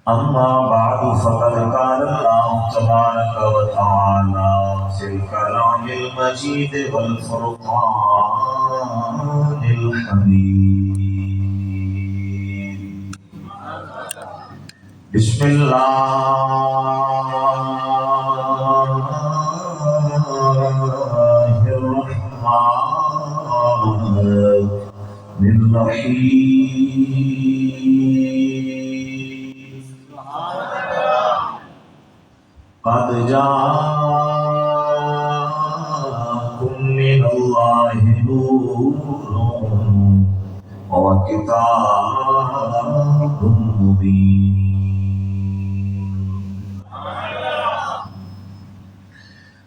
أما بعد فقد قال الله تبارك وتعالى في الكلام المجيد والفرقان الحميد بسم الله الرحمن الرحيم قد جاءكم من الله نور وكتاب مبين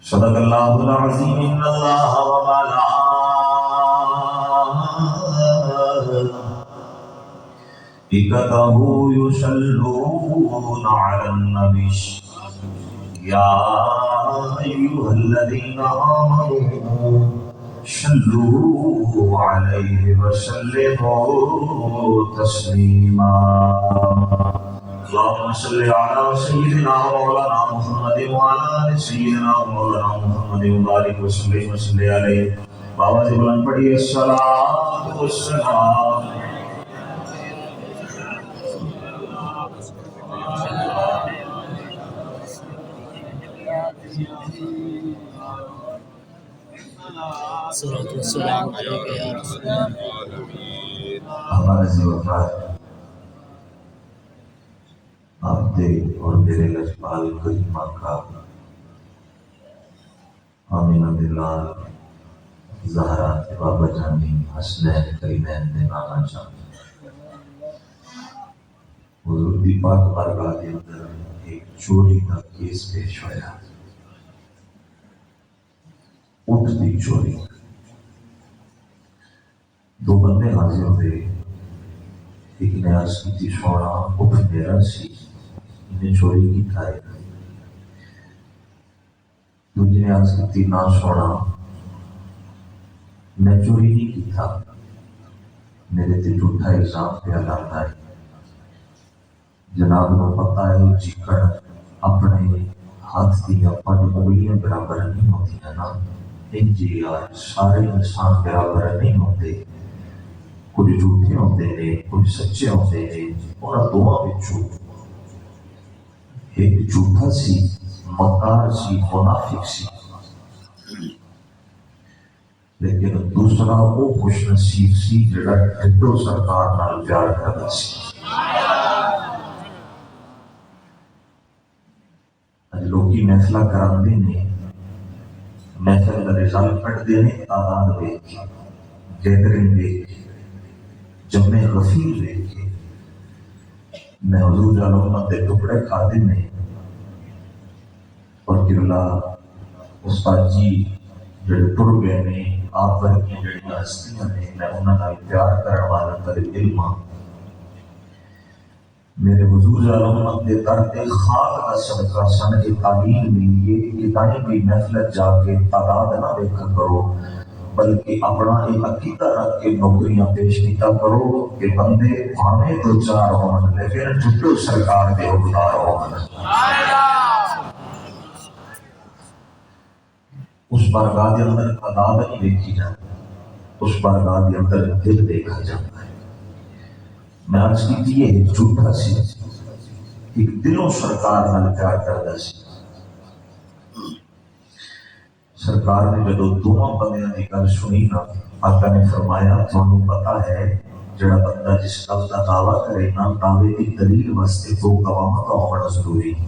صدق الله العظيم إن الله وملائكته يصلون على النبي يا أيها الذين آمنوا صلوا عليه وسلموا تسليما اللهم صل على سيدنا مولانا محمد وعلى آل سيدنا مولانا محمد وبارك وسلم عليه بابا جی بلند پڑھیے الصلاۃ والسلام الصلاۃ والسلام علیک یا رسول اللہ۔ ہمارے زیورات آپ دے اور میرے لجپال کریمہ کا آمینہ دلال زہرا بابا جانی حسنین کریمین دے نانا جان حضور دی پاک بارگاہ کے اندر ایک چوری کا کیس پیش ہوا، اٹھ دی چوری۔ دو بندے حاضر ہوئے، ایک نے عرض کی تھی سونا اٹھ میرا سی، انہیں چوری کی تھائے۔ دوسرے نے عرض کی تھی نہ سونا میں چوری نہیں کی تھا، میرے تے جھوٹا الزام پہ لاتا ہے۔ جناب کو پتہ ہے چکڑ اپنے ہاتھ دیا پانچ انگلیاں برابر نہیں ہوتی ہیں نا، انجی یار سارے انسان برابر نہیں ہوتے، کچھ جھوٹے ہوتے ہیں کچھ سچے ہوتے ہیں۔ اور دونوں بچوں ایک جھوٹا سی مکار سی منافق سی، لیکن دوسرا وہ خوش نصیب سی جڑا ڈھڈو سرکار نال پیار کرتا سی۔ لوگی محفلہ کراندے نے، محفل کا رزالٹ پڑھتے ہیں تعداد دیکھ کے، گیدرنگ دیکھ کے، جمع غفیر دیکھ کے۔ میں حضور جانومت دے ٹکڑے کھاتے نے اور کرلا استاد جی جڑے ٹر گئے نے، آپ ورگی جڑی ہستیاں نے، میں انہاں نال پیار کرن والا طالب علم ہاں۔ میرے حضور جانومت دے درد خاک کا صدقہ سن کی تعلیم ملیے کہ دائیں بھی محفلت جا کے تعداد نہ دیکھا کرو، بلکہ اپنا ایک عقیدہ رکھ کے نوکریاں پیش کیتا کرو کہ بندے بھاویں دو چار ہون لیکن ٹھٹو سرکار دے حقدار ہون۔ اس بارگاہ کے اندر تعداد نہیں دیکھی جاتی، اس بارگاہ کے اندر دل دیکھا جاتا ہے۔ میں عرض کی تھی یہ جھوٹا سی ایک دلوں سرکار نال پیار کرتا سی۔ سرکار نے جدو دونوں بندیاں دی گل سنی نا، آقا نے فرمایا تمہیں پتا ہے جڑا بندہ جس گل کا دعویٰ کرے نا، دعوے کی دلیل واسطے دو گواہ کا ہونا ضروری ہے۔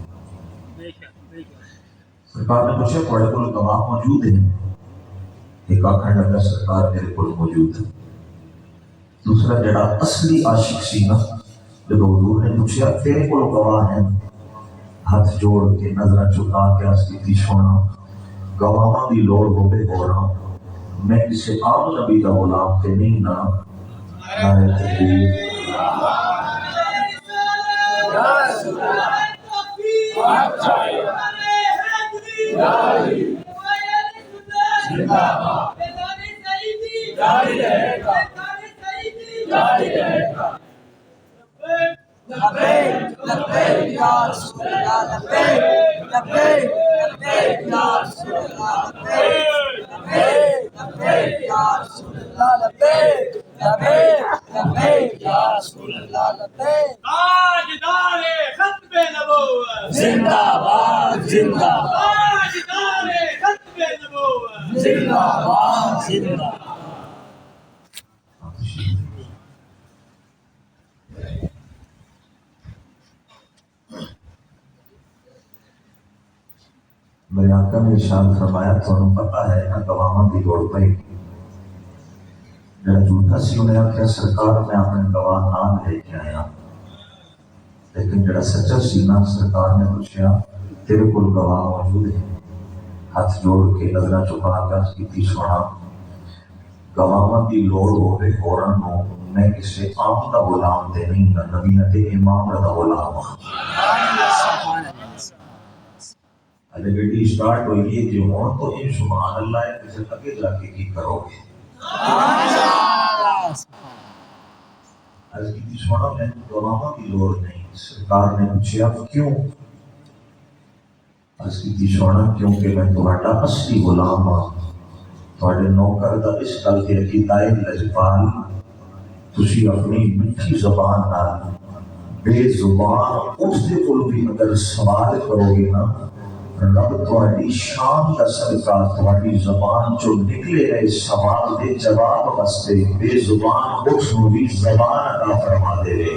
سرکار نے پوچھا تھوڑے کول گواہ موجود ہیں؟ ایک آخر لگا سرکار میرے کول موجود ہے۔ دوسرا جڑا اصلی عاشق سی نا، جب حضور نے پوچھا تیرے کول گواہ ہیں، ہاتھ جوڑ کے نظر چکا کے عرض کی سونا گواہاں دی لوڑ ہوے ہونا، میں کسی عام نبی کا غلام تے نہیں نا۔ نعرہ تکبیر، لبیک لبیک لبیک یا رسول اللہ لبیک لبیک یا رسول اللہ لبیک لبیک لبیک یا رسول اللہ لبیک تاجدار ختم نبوت زندہ باد زندہ باد تاجدار ختم نبوت زندہ باد زندہ میرے آقا نے ارشاد فرمایا تمہیں پتا ہے نہ گواہاں کی لوڑ پئی جڑا جھوٹا سی انہیں آخیا سرکار میں اپنے گواہ نام لے کے آیا لیکن جڑا سچا سی نا سرکار نے پوچھا تیرے کول گواہ موجود ہے ہاتھ جوڑ کے نظراں چکا کے عرض کیتی سونا گواہاں کی لوڑ ہوے ہوراں نوں میں کسے عام دا غلام تے نہیں گا نبیاں تے امام دا غلام ہاں اگر بیٹی اسٹارٹ ہوئی ہے جو ہوں تو ان سبحان اللہ ہے کسی اگے جا کے کی کرو گے عرض کی سونا میں گواہاں کی لوڑ نہیں سرکار نے پوچھا کیوں عرض کی سونا کیونکہ میں تمہارا اصلی غلام ہاں تھوڑے نوکر دا اس گل کے عقیدائے لجپال تسی اپنی میٹھی زبان نال بے زبان اس دے کول بھی اگر سوال کرو گے نا رب تھوڑی شان کا صدقہ تھوڑی زبان جو نکلے رہے سوال دے جواب واسطے بے زبان اس نو بھی زبان عطا فرما دے رہے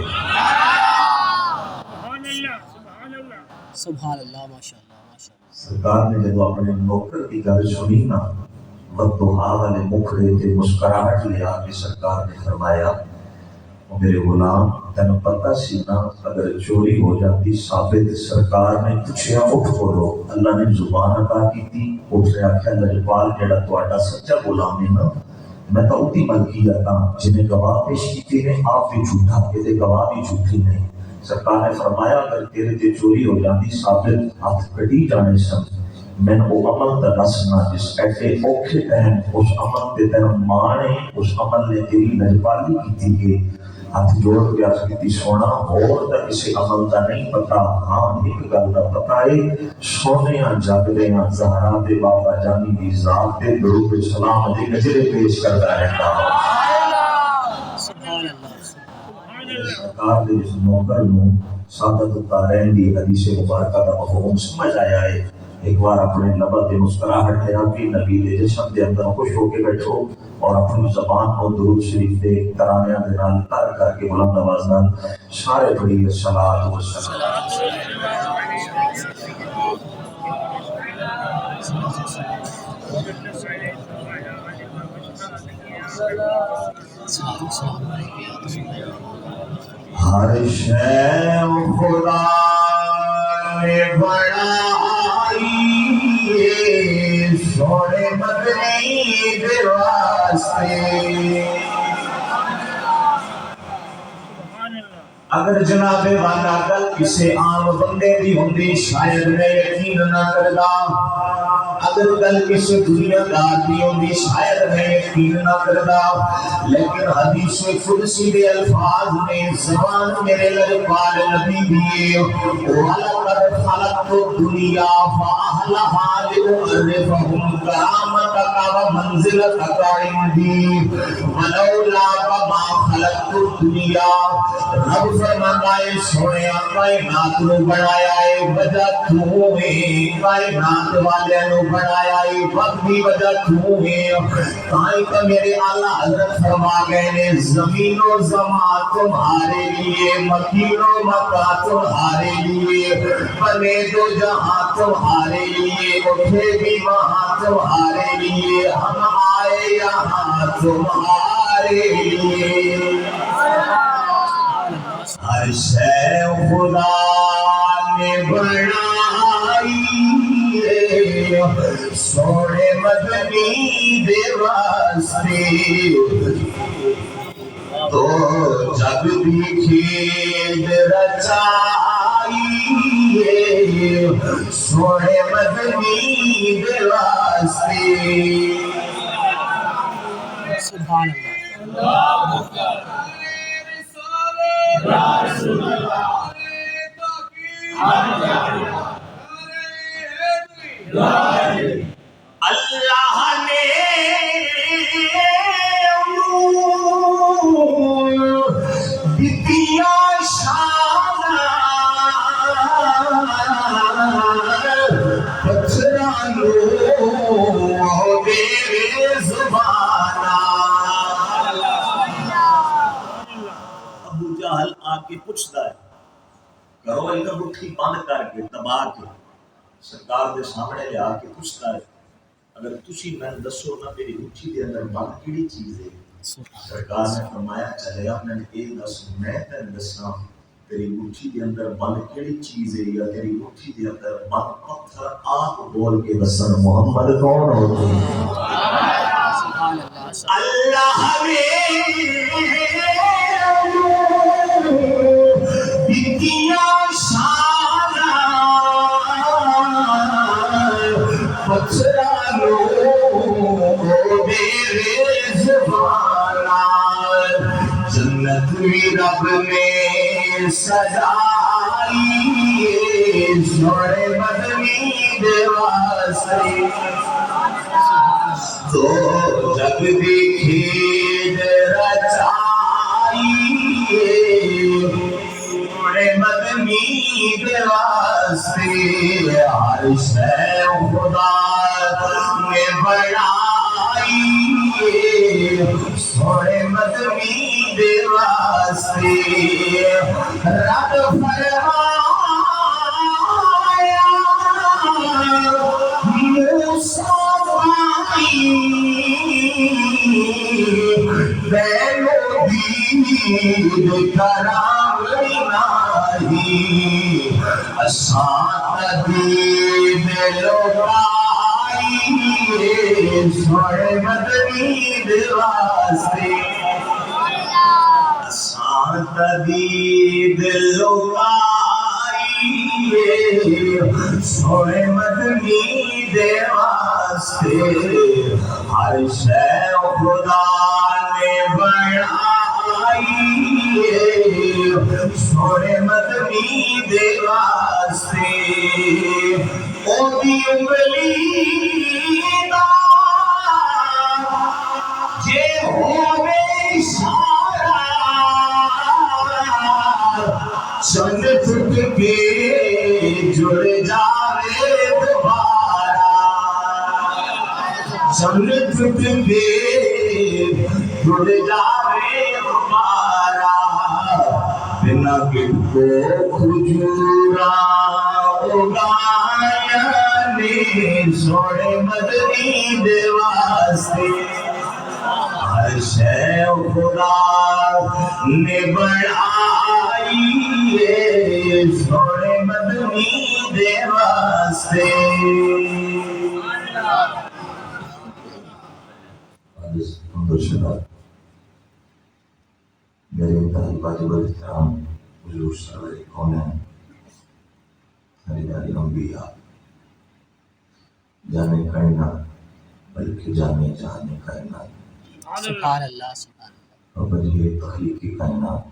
سبحان اللہ ماشاء اللہ سرکار نے جب اپنے نوکر کی گل سنی نا وضحا والے مکھڑے تے مسکراہٹ لے آ کے سرکار نے فرمایا میرے غلام تینوں پتہ سی نا اگر چوری ہو جاتی ثابت سرکار نے پوچھیا اٹھ کھولو اللہ نے زبان عطا کی تھی اس نے آخیا لجپال جڑا تہاڈا سچا غلام ہے نا میں تو اُتی ملکی جاتا جنہیں گواہ پیش کیتے ہیں آپ بھی جھوٹا یہ گواہ بھی جھوٹی نہیں سرکار نے فرمایا اگر تیرے تے چوری ہو جاتی ثابت ہاتھ کٹی جانے سن میں نے وہ عمل کا دسنا جس ایسے اوکھے ٹائم اس عمل تے تیرا ماں نے اس عمل نے تیری لجپالی کی تھی کہ ہاتھ جوڑ کے عرض کی سونا اور تا کسی عمل کا نہیں پتا ہاں ایک گل کا پتا ہے سونیاں جاگدیاں زہرا دے بابا جانی دی ذات دے درود سلام دے گجرے پیش کرتا رہتا سبحان اللہ سرکار دے اس نوکر نو سعادت الدارین دی حدیث مبارکہ کا مفہوم سمجھ آیا ہے ایک بار اپنے لبا دے مسکراہٹ ہے آپ کی نبی دے جسم دے اندر خوش ہو کے بیٹھو اور اپنی زبان کو درود شریف دے ترانیاں دے نال تر کر کے بلند آواز نال سارے پڑھیے الصلاۃ ہر شے خدا نے بڑائی سونے مدنی دے واسطے اگر جناب والا گل کسی عام بندے دی ہوندی شاید میں یقین نہ کردا اگر گل کسی دنیا دار دی ہوندی شاید میں یقین نہ کردا لیکن حدیث قدسی دے الفاظ نے زبان میرے لجپال نبی دی وَلَقَدْ خَلَقْتُ الدُّنْيَا فَأَهْلَهَا لِأُعْرِفَهُمْ كَرَامَتَكَ وَمَنْزِلَتَكَ عِنْدِي وَلَوْلَاكَ مَا خَلَقْتُ الدُّنْيَا رب فرماتا ہے سونے کائنات نو بنایا ہے وجہ تو ہے کائنات والے نو بنایا ہے وقت کی وجہ تو ہے تائیں کہ میرے اعلیٰ حضرت فرما گئے نے زمین و زمان تمہارے لیے مکین و مکہ تمہارے لیے بنے دو جہاں تمہارے لیے اٹھے بھی وہاں تمہارے لیے ہم آئے یہاں تمہارے لیے ہر شے خدا نے بنائی سونے مدنی دے واسطے تو جب بھی کھیل رچائی سونے مدنی دے واسطے سبحان اللہ اللہ نے دتیا شان پتھرا لو میرے زبانا. ابو جہل آ کے پوچھتا ہے کرو ادھر مٹھی بند کر کے دبا کے سرکار دے سامنے لے آ کے پوچھتا ہے اگر تسی میں دسو نا میری مٹھی دے اندر بند کیڑی چیز ہے. سرکار نے فرمایا چلے اپنے ایک دس میں تین دساں تیری مٹھی دے اندر بند کیڑی چیز ہے یا تیری مٹھی دے اندر بند پتھر آپ بول کے دسن محمد کون ہوتے ہیں. اللہ نے دتیا شان پتھرا لو میرے زبانا. جنت بھی رب نے سجائی سونے مدنی دے واسطے تو جب دیکھی رچائی سونے مدنی دے واسطے ہر شے خدا نے بنائی سونے مدنی دے واسطے. رب فرمایا موسیٰ بھائی بیلو دید کرام نہیں اسان دید لوٹائی سوڑے مدنی دے واسطے. اسان دید لوٹائی سوڑے مدنی دے واسطے. ہر شے خدا نے بنائی سونے مدنی دے واسطے. او دی انگلی دا جے ہوے اشارہ چند ٹوٹ کے جڑ جاوے دوبارہ. چند ٹوٹ کے جڑ جاوے دوبارہ. بنا گٹ کو کھجورا اگایا نے سونے مدنی دے واسطے. ہر شے خدا نے بنائی سونے مدنی دے واسطے. میرے انتہائی واجب احترام حضور سرور کونین سرکار انبیاء جانے کائنات بلکہ جانے جہانے کائنات سبحان اللہ سبحان اللہ. اور بجے تخلیقی کائنات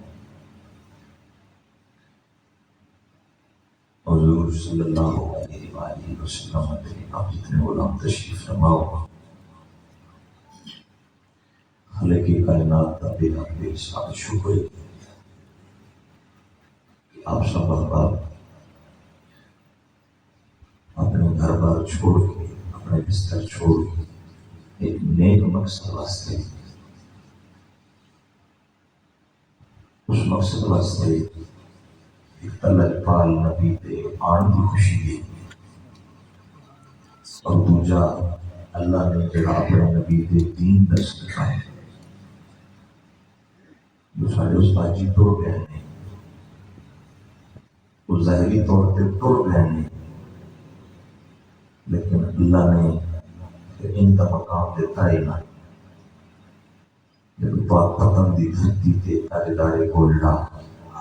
حضور صلی اللہ علیہ وآلہ وسلم آپ جتنے غلام تشریف فرماؤ خالقی کائنات کا بے حق بے حساب شکر کہ آپ سب احباب اپنے گھر بار چھوڑ کے اپنے بستر چھوڑ کے ایک نیک مقصد واسطے اس مقصد واسطے ایک طلب پال نبی دے آن کی خوشی دی اور دوجا اللہ نے جڑا اپنے نبی دے دین دست دکھائے جو سارے اس باجی توڑ گئے ہیں وہ ظاہری طور پہ توڑ گئے ہیں لیکن اللہ نے ان کا مقام دیتا ہی نہ جب پاک پتن دی دھرتی تے تاجدارے گولڈا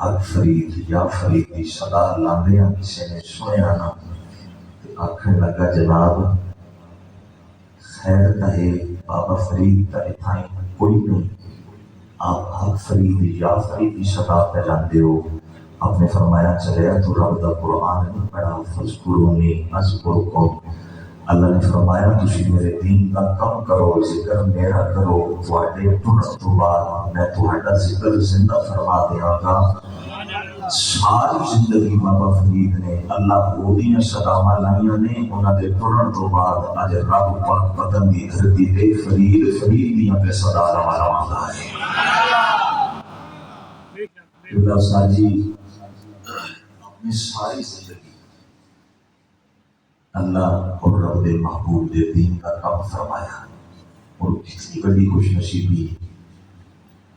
حق فرید یا فرید دی صدا لاندیاں کسی نے سنیا نہ آکھن لگا جناب خیر تہے بابا فرید تا اتھائیں کوئی نہیں آپ حق فرید یا فرید دی صدا پہ جاندے ہو آپ نے فرمایا چلے تو رب دا قرآن نہیں پڑھا فذکرونی اذکرکم. اللہ نے فرمایا تسی میرے دین کا کم کرو ذکر میرا کرو تواڈے ٹرن تو بعد میں تہاڈا ذکر زندہ فرما دیاں گا. ساری زندگی بابا فرید نے اللہ کو دیاں صداواں لائیاں نے انہاں دے ٹرن تو بعد اج رب پاک پتن دی دھرتی تے فرید دیاں پہ صدا لواں ہے. اللہ ساجی اپنی ساری زندگی اللہ اور رب دے محبوب دے دین کا کام فرمایا. اور کتنی بڑی خوش نصیبی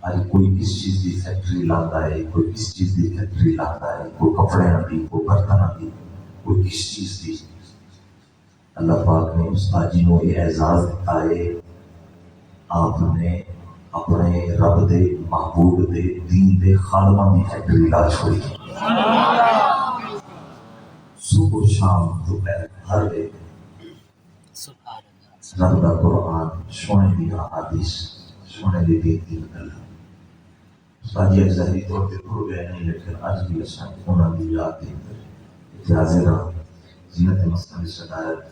آج کوئی کس چیز کی فیکٹری لاتا ہے, کوئی کس چیز کی فیکٹری لاتا ہے, کوئی کپڑے کی, کوئی برتن کی, کوئی کس چیز کی. اللہ پاک نے استاد جی کو یہ اعزاز دیتا ہے آپ نے اپنے رب دے محبوب دے دین دے خادمہ کی فیکٹری لا چھوڑی. صبح شام دوپہر ہر وقت رب دا قرآن سونے دی احادیث سونے دی دین دی گل. ساجی ظاہری طور پہ بھول گئے نہیں لیکن آج بھی اساں انہاں دی یاد دے اندر حاضر ہاں. زینت مسند صدارت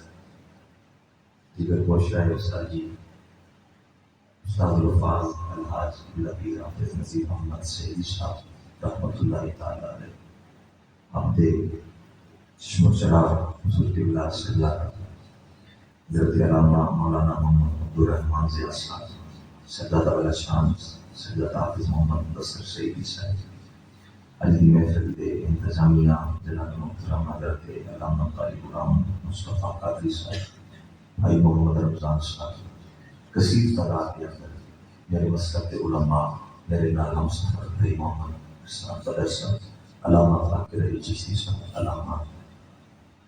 دیگر کوشش ہے استاد جی استاد الفاظ الحاج لبیر حافظ نذیر محمد سیدی صاحب رحمۃ اللہ تعالی علیہ. ہم دے چشم چراغ حضور قبلہ صلی اللہ حضرت علامہ مولانا محمد عبدالرحمان زیاد صاحب, سیدات ابو شان سیدات حافظ محمد مدثر سیدی صاحب, علی محفل کے انتظامیہ جناب محترم حضرت علامہ قاری غلام مصطفیٰ قادری صاحب, بھائی محمد رمضان صاحب, کثیر تعداد کے اندر میرے مسلک کے علماء, میرے نال ہم سفر بھائی محمد اسلام بدر صاحب, علامہ فاقر علی چشتی صاحب, علامہ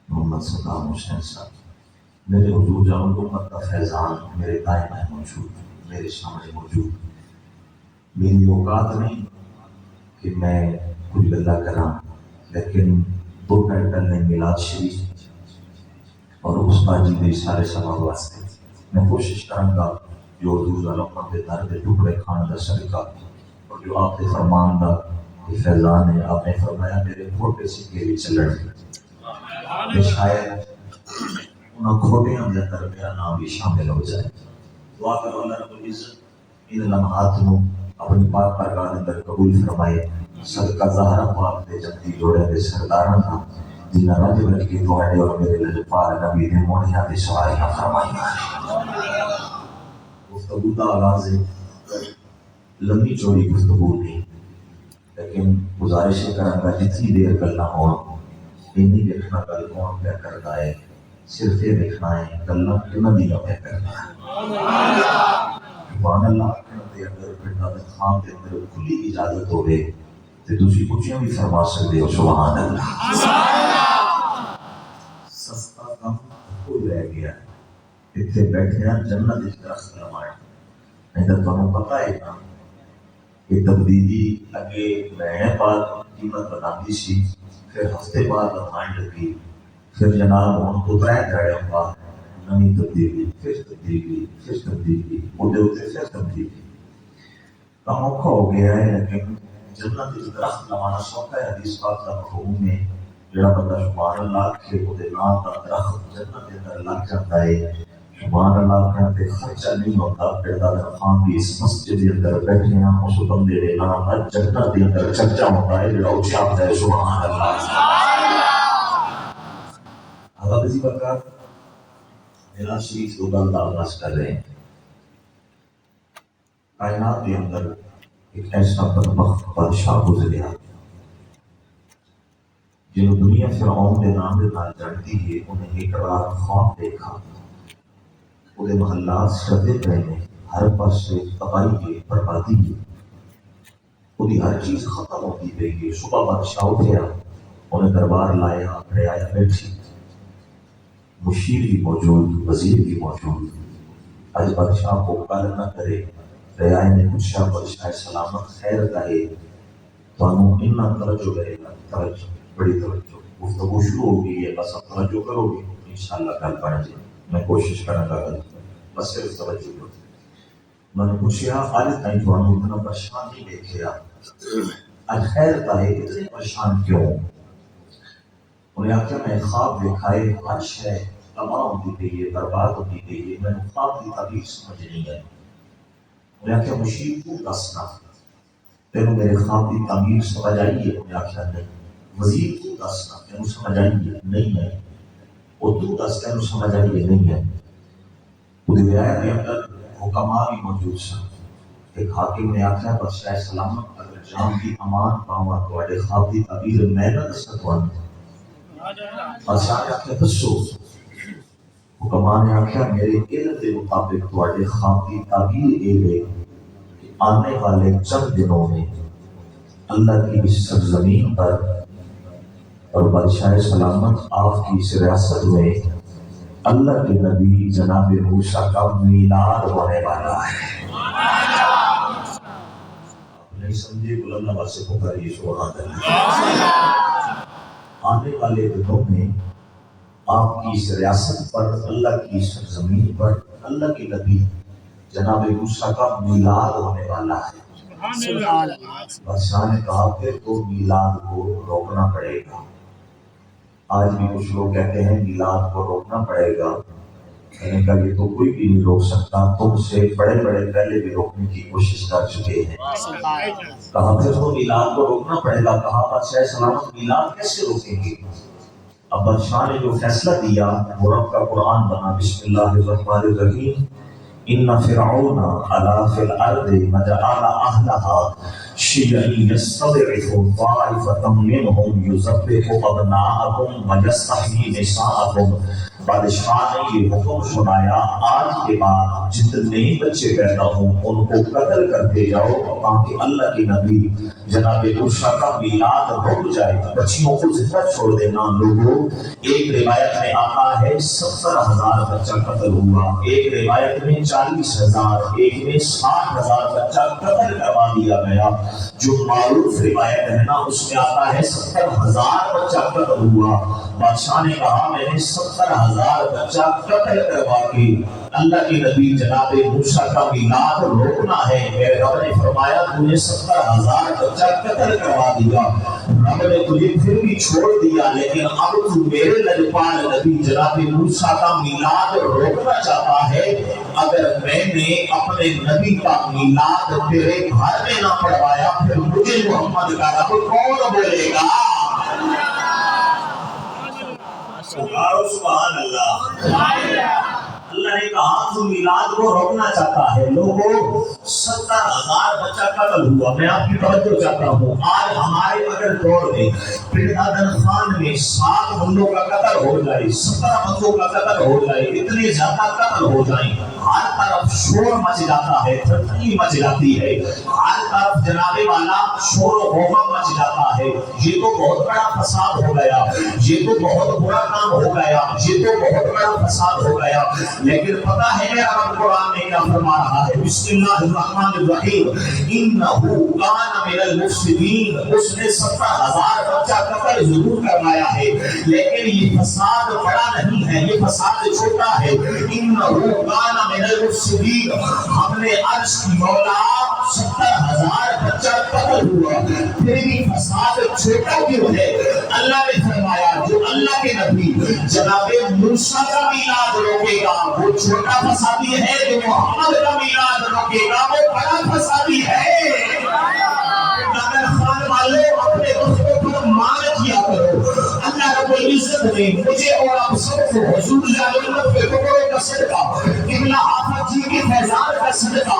محمد صدام حسین صاحب, میرے حضور جان امت کا فیضان میرے دائیں میں موجود, میرے سامنے موجود. میری اوقات نہیں کہ میں کچھ گلا کراں, لیکن 2 ٹائٹل نے میلاد شریف اور استاد جی کے سارے سبب واسطے میں کوشش کروں گا جو حضور ظالموں کے در کے ٹکڑے کھان کا صدقہ اور جو آپ کے فرمان کا فیضان ہے. آپ نے فرمایا میرے کھوٹے سکے بھی چلن گے, شاید انہاں کھوٹیاں کے اندر میرا نام بھی شامل ہو جائے. دعا کرو اللہ رب العزت ان لمحات کو اپنی پاک بارگاہ اندر قبول فرمائے. صدقہ زہرا پاک دے جنتی جوڑے دے سرداراں دا جنہاں رج بج کے تواڈے اور میرے لجپال نبی دے مونیاں دی سواریاں فرمائیاں. گفتگو کا آغاز ہے, لمبی چوڑی گفتگو نہیں, لیکن گزارش کروں گا جتنی دیر گلاں ہون اینی دیکھنا گل کون پہ کرتا ہے, صرف یہ دیکھنا ہے گلاں کِنہاں دیاں پہ کرتا ہے. سبحان اللہ دے اندر بیٹھا تے خام دے اندر کھلی اجازت ہوے تے تسی اونچیاں بھی فرما سکدے ہو. سبحان اللہ. سستا کام کوئی رہ گیا اتنے بیٹھے ہیں جنت اس درخت لمائے. نہیں تو تمہیں پتہ ہے نا کہ تبدیلی اگے مہینے بعد قیمت بناتی سی, پھر ہفتے بعد لمائیں لگی, پھر جناب ہوں تو 3 دھڑے بعد نئی تبدیلی, پھر تبدیلی, پھر تبدیلی, وہ پھر تبدیلی. کام اوکھا ہو گیا ہے لیکن جنت اس درخت لمانا سوکھا ہے. حدیث پاک کا مفہوم ہے جڑا بندہ سبحان اللہ کے وہ نام کا درخت جنت کے اندر لگ جاتا ہے. سبحان اللہ کہتے خرچہ نہیں ہوتا. پیدا خان کی اس مسجد کے اندر بیٹھے ہیں اس بندے کے نام کا جنت کے اندر چرچا ہوتا ہے جڑا اچھا ہوتا ہے. سبحان اللہ. حضرت جی بکر میرا شریف 2 گل کا آغاز کر رہے ہیں. کائنات کے اندر ایک ایسا بدبخت بادشاہ گزریا جنہوں دنیا فرعون کے نام کے نال جانتی ہے. انہیں ایک رات خواب دیکھا, وہ محلات سڑتے پے نے, ہر پاس سے تباہی ہے, بربادی ہے, وہ ہر چیز ختم ہوتی پئی ہے. صبح بادشاہ اٹھیا, انہیں دربار لایا, رعایا بیٹھی, مشیر بھی موجود, وزیر بھی موجود. آج بادشاہ کو کل نہ کرے. رعایا نے پوچھا بادشاہ سلامت خیر کہے تانوں اتنا توجہ کرے گا. توجہ, بڑی توجہ. گفتگو شروع ہو گئی ہے, بس اب توجہ کرو گے انشاءاللہ کل بن جائے. میں کوشش کروں گا بس صرف توجہ کرو. میں نے پوچھا آج تائیں تانوں اتنا پریشان نہیں دیکھا, آج خیر کرے اتنے پریشان کیوں؟ انہیں آخیا میں خواب دیکھا ہے ہر شے تباہ ہوتی گئی ہے برباد ہوتی گئی ہے میں خواب کی تعبیر سمجھ نہیں آئی انہیں آخیا مشیر تو دسنا تینوں میرے خواب کی تعبیر سمجھ آئی ہے انہیں آخیا نہیں وزیر تو دسنا تینوں سمجھ آئی ہے نہیں آئی وہ تو دس تینوں سمجھ آئی ہے نہیں آئی وہ روایت کے اندر حکماء بھی موجود سن ایک حاکم نے آخیا بادشاہ سلامت اگر جان کی امان پاواں تواڈے خواب کی تعبیر میں نہ دس سکواں بادشاہ نے آخیا دسو حکماء نے آخیا میرے علم کے مطابق تواڈے خواب کی تعبیر یہ ہے کہ آنے والے چند دنوں میں اللہ کی اس سرزمین پر اور بادشاہ سلامت آپ کی اس ریاست میں اللہ کے نبی جناب موسیٰ کا میلاد ہونے والا ہے نہیں سمجھے بلند آواز سے پکاریے سبحان اللہ آنے والے دنوں میں آپ کی اس ریاست پر اللہ کی سرزمین پر اللہ کے نبی جناب موسیٰ کا میلاد ہونے والا ہے بادشاہ نے کہا کہ تو میلاد کو روکنا پڑے گا آج بھی کچھ لوگ کہتے ہیں میلاد کو روکنا پڑے گا میں نے کہا یہ تو کوئی بھی نہیں روک سکتا تم سے بڑے بڑے پہلے بھی روکنے کی کوشش کر چکے ہیں کہا پھر تو میلاد کو روکنا پڑے گا کہا بادشاہ سلامت میلاد کیسے روکیں گے اب بادشاہ نے جو فیصلہ دیا وہ رب کا قرآن بنا بسم اللہ الرحمن الرحیم ان فرعون علا فی الارض وجعل اهلها شیعا یستضعف طائفة منهم یذبح ابناءهم ویستحیی نساءهم بادشاہ نے یہ حکم سنایا آج کے بعد جتنے بچے پیدا ہوں ان کو قتل کرتے جاؤ تاکہ اللہ کے نبی جناب موسیٰ کا میلاد رک جائے بچیوں کو زندہ چھوڑ دینا لوگوں ایک روایت میں آتا ہے 70,000 بچہ قتل ہوا ایک روایت میں 40,000 ایک میں 60,000 بچہ قتل کروا دیا گیا جو معروف روایت ہے نا اس میں آتا ہے 70,000 بچہ قتل ہوا بادشاہ نے کہا میں نے 70,000 بچہ قتل کروا کے اللہ کے نبی جناب موسیٰ کا میلاد روکنا ہے میرے رب نے فرمایا تو نے 70,000 بچہ قتل کروا دیا رب نے تجھے پھر بھی چھوڑ دیا لیکن اب تو میرے لجپال نبی جناب موسیٰ کا میلاد روکنا چاہتا ہے اگر میں نے اپنے نبی کا میلاد تیرے گھر میں نہ پڑھوایا پھر مجھے محمد کا رب کون بولے گا سبحان اللہ اللہ نے کہا تو میلاد کو روکنا چاہتا ہے لوگوں 70,000 بچہ قتل ہوا میں آپ کی توجہ چاہتا ہوں آج ہمارے اگر دور میں پنڈ عدن خان میں 7 بندوں کا قتل ہو جائے 17 بندوں کا قتل ہو جائے اتنے زیادہ قتل ہو جائیں ہر طرف شور مچ جاتا ہے تھرتھری مچ جاتی ہے ہر طرف جناب والا شور و غوغا مچ جاتا ہے یہ تو بہت بڑا فساد ہو گیا یہ تو بہت برا کام ہو گیا یہ تو بہت بڑا فساد ہو گیا لیکن پتہ ہے میرا رب قرآن میں کیا فرما رہا ہے بسم اللہ الرحمن الرحیم انہو کان من المفسدین اس نے 70,000 بچہ قتل ضرور کروایا ہے لیکن یہ فساد بڑا نہیں ہے یہ فساد چھوٹا ہے انہو کان من المفسدین ہم نے عرض کی مولا 70,000 بچہ قتل ہوا پھر بھی فساد چھوٹا کیوں ہے اللہ نے فرمایا جو اللہ کے نبی جناب موسیٰ کا میلاد روکے گا وہ چھوٹا فسادی ہے جو محمد کا میلاد روکے گا وہ بڑا فسادی ہے اگر خان والے اپنے دوستوں پر مان کیا کرو اللہ رب العزت نے مجھے اور آپ سب کو حضور جلالت کے ٹکڑوں کا صدقہ قبلہ آفت جی کی فیضان کا صدقہ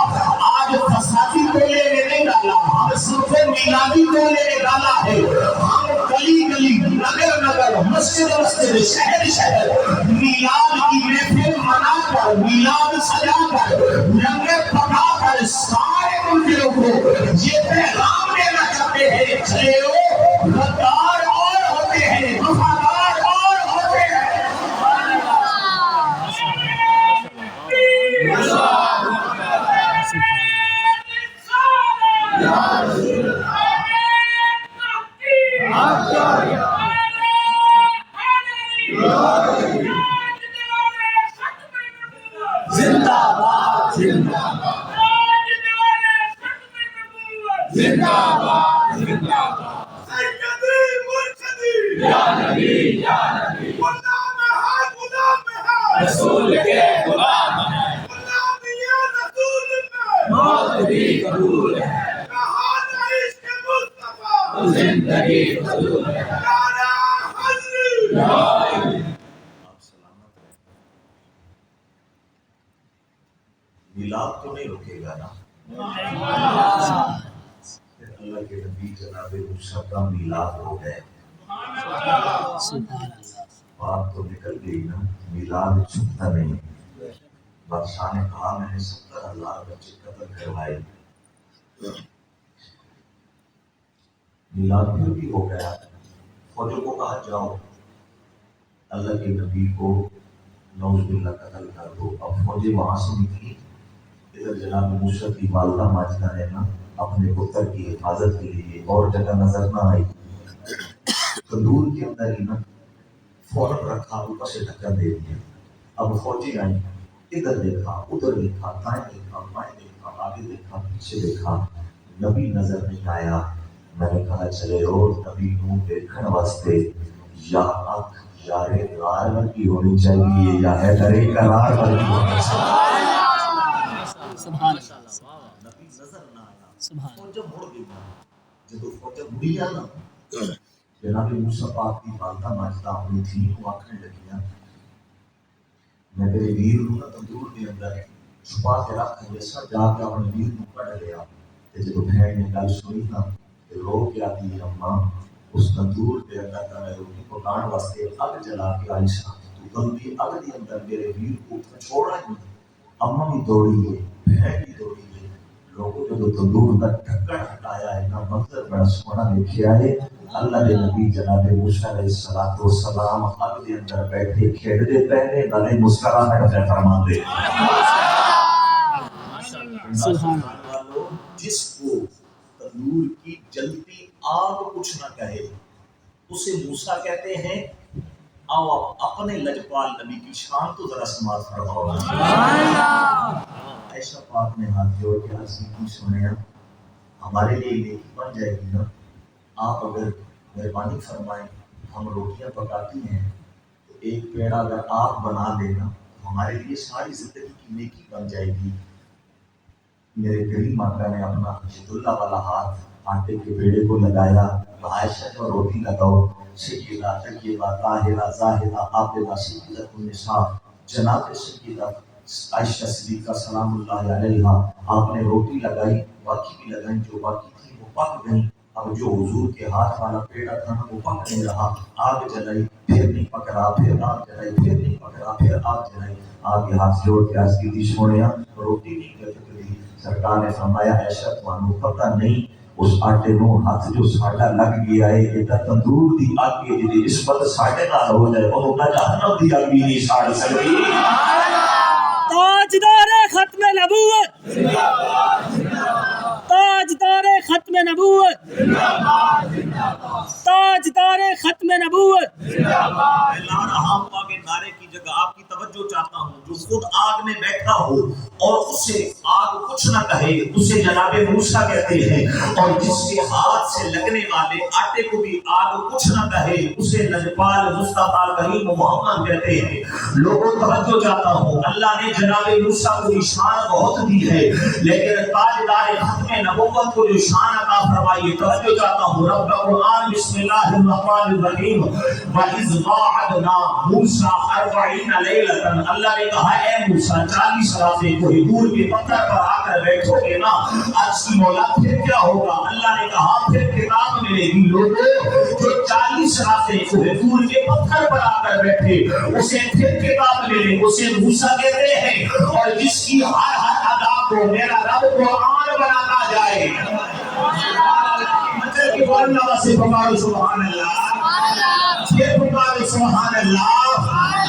آج فسادی ٹولے نے نہیں ڈالا ہم سب کو میلادی ٹولے نے ڈالا ہے ہم گلی گلی نگر نگر مسجد مسجد شہر شہر میلاد کی محفل منا کر میلاد سجا کر لنگر پکا کر سارے ملکوں کو یہ پیغام دینا چاہتے ہیں چلے ہو غدار اور ہوتے ہیں وفادار اور ہوتے ہیں زندہ باد زندہ باد زندہ باد زندہ باد غلام ہے غلام ہے رسول کے غلام ہیں غلام یہ رسول میں موت بھی قبول ہے کہانا عشق مصطفیٰ زندگی قبول ہے نعرہ حضرت آپ سلامت رہیں۔ میلاد تو نہیں رکے گا نا؟ پھر اللہ کے نبی جناب موسیٰ کا میلاد ہو گئے، بات تو نکل گئی نا، میلاد چھپتا نہیں۔ بادشاہ نے کہا میں نے 70,000 بچے قتل کروائے، میلاد پھر بھی ہو گیا۔ فوجوں کو کہا جاؤ اللہ کے نبی کو نعوذ باللہ قتل کر دو۔ اب فوجیں وہاں سے نکلی، ادھر جناب موسیٰ کی والدہ ماجدہ نے نا اپنے پتر کی حفاظت کے لیے اور جگہ نظر نہ آئی، تندور کے اندر ہی نا فوراً رکھا، اوپر سے ڈھکن دے دیا۔ اب فوجی آئی، ادھر دیکھا ادھر دیکھا، دائیں دیکھا بائیں دیکھا، آگے دیکھا پیچھے دیکھا، نبی نظر نہیں آیا۔ میں نے کہا چلے اور نبی نوں دیکھنے واسطے یا اکھ یارے غار ورگی ہونی چاہیے یا حیدرِ قرار ورگی ہونی چاہیے۔ سبحان اللہ نبی نظر نہ آیا، سبحان فوجا مڑ گئی۔ جب فوجا مڑی آ نا جناب موسیٰ پاک کی والدہ ماجدہ اپنی تھی وہ آنکھیں لگیاں، میں تیرے ویر نوں نا تندور کے اندر چھپا کے رکھ جیسا جا کے اپنے ویر نوں کڈ لیا۔ تے جب بہن نے گل سنی نا تے رو کے آتی ہے اماں اس تندور کے اندر کا میں روٹی پکانے واسطے اگ جلا کے عائشہ تو گندی اگ کے اندر میرے ویر کو چھوڑا ہی نہیں۔ اماں بھی دوڑی ہے، بہن بھی دوڑی ہے، لوگوں جو تندور کا ڈھکن ہٹایا ہے نا منظر بڑا سونا دیکھا ہے۔ اللہ کے نبی جناب موسیٰ علیہ السلام اگ کے اندر بیٹھے کھیڈتے پہنے نالے مسکراہٹ سے فرماندے سبحان جس کو تندور کی جلتی آگ کچھ نہ کہے اسے موسیٰ کہتے ہیں۔ آؤ اپنے لجپال نبی کی شان تو ذرا سماعت فرماؤ۔ عائشہ پاک نے ہاتھ جوڑ کے عرض کی سنیا ہمارے لیے نیکی بن جائے گی نا، آپ اگر مہربانی فرمائیں ہم روٹیاں پکاتی ہیں تو ایک پیڑا اگر آپ بنا لینا ہمارے لیے ساری زندگی کی نیکی بن جائے گی۔ میرے کریم آقا نے اپنا ید اللہ والا ہاتھ آٹے کے پیڑے کو لگایا، عائشہ جو روٹی لگاؤ، سیدہ طیبہ طاہرہ زاہدہ عابدہ سیدۃ النساء جناب سیدہ عائشہ صدیقہ سلام اللہ علیہا، آپ نے روٹی لگائی، باقی بھی لگائیں، جو باقی تھی وہ پک گئیں۔ اب جو حضور کے ہاتھ والا پیڑا تھا وہ پک نہیں رہا، آگ جلائی پھر نہیں پک رہا، پھر آگ جلائی پھر نہیں پک رہا، پھر آگ جلائی، آگے ہاتھ جوڑ کے عرض کی تھی سونیا روٹی نہیں کر سکتی۔ سرکار نے فرمایا عائشہ تمہیں پتہ نہیں اس آٹے نو ہاتھ جو ساڈا لگ گیا ہے یہ تندور دی اگ ہے جی نسبت ساڈے نال ہو جائے اور نہ جہنم دی اگ بھی نہیں ساڑ سکتی۔ تاجدار ختم نبوت، تاجدار ختم نبوت، تاجدار ختم نبوت۔ میں لا رہا ہوں آگے نعرے کی جگہ آپ کی توجہ چاہتا ہوں، جو خود آگ میں بیٹھا ہو اور اسے آگ کچھ نہ کہے اسے جناب موسیٰ کہتے ہیں، اور جس کے ہاتھ سے لگنے والے آٹے کو بھی آگ کچھ نہ کہے اسے لجپال مصطفیٰ کریم محمد کہتے ہیں۔ لوگوں توجہ چاہتا ہوں، اللہ نے جناب موسیٰ کو شان بہت دی ہے لیکن تاجدار ختم نبوت کو جو شان عطا فرمائی توجہ چاہتا ہوں۔ رب کا قرآن بسم اللہ الرحمن الرحیم وَإِذْ وَعَدْنَا مُوسَىٰ 40 لَيْلَةً، اللہ نے کہا اے موسیٰ 40 راتیں کوہ طور کے پتھر پر آ کر بیٹھو گے نا، آج کی مولا پھر کیا ہوگا؟ اللہ نے کہا پھر کتاب ملے گی، لوگوں جو 40 راتیں کوہ طور کے پتھر پر آ کر بیٹھے اسے پھر کتاب ملے، اسے موسیٰ کہتے ہیں، اور جس کی ہر ادا کو میرا رب قرآن بناتا جائے۔ مچل کی بولنا سے پکارو سبحان اللہ، یہ پکارو سبحان اللہ۔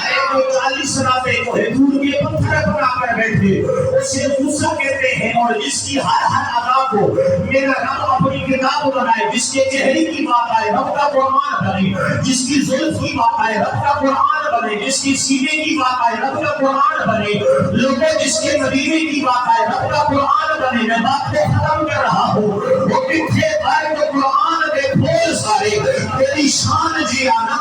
اے جو 40 راتیں کوہ طور کے پتھر پر آ کر بیٹھے اسے موسیٰ کہتے ہیں، اور جس کی ہر ادا کو میرا رب اپنی کتاب بنائے، جس کے چہرے کی بات آئے رب کا قرآن بنے، جس کی زلف کی بات آئے رب کا قرآن بنے، جس کی سینے کی بات آئے رب کا قرآن بنے، لوگوں جس کے مدینے کی بات آئے رب کا قرآن بنے۔ میں بات کو ختم کر رہا ہوں، وہ کتنے بار جو قرآن کے پھول سارے تیری شان جی آنا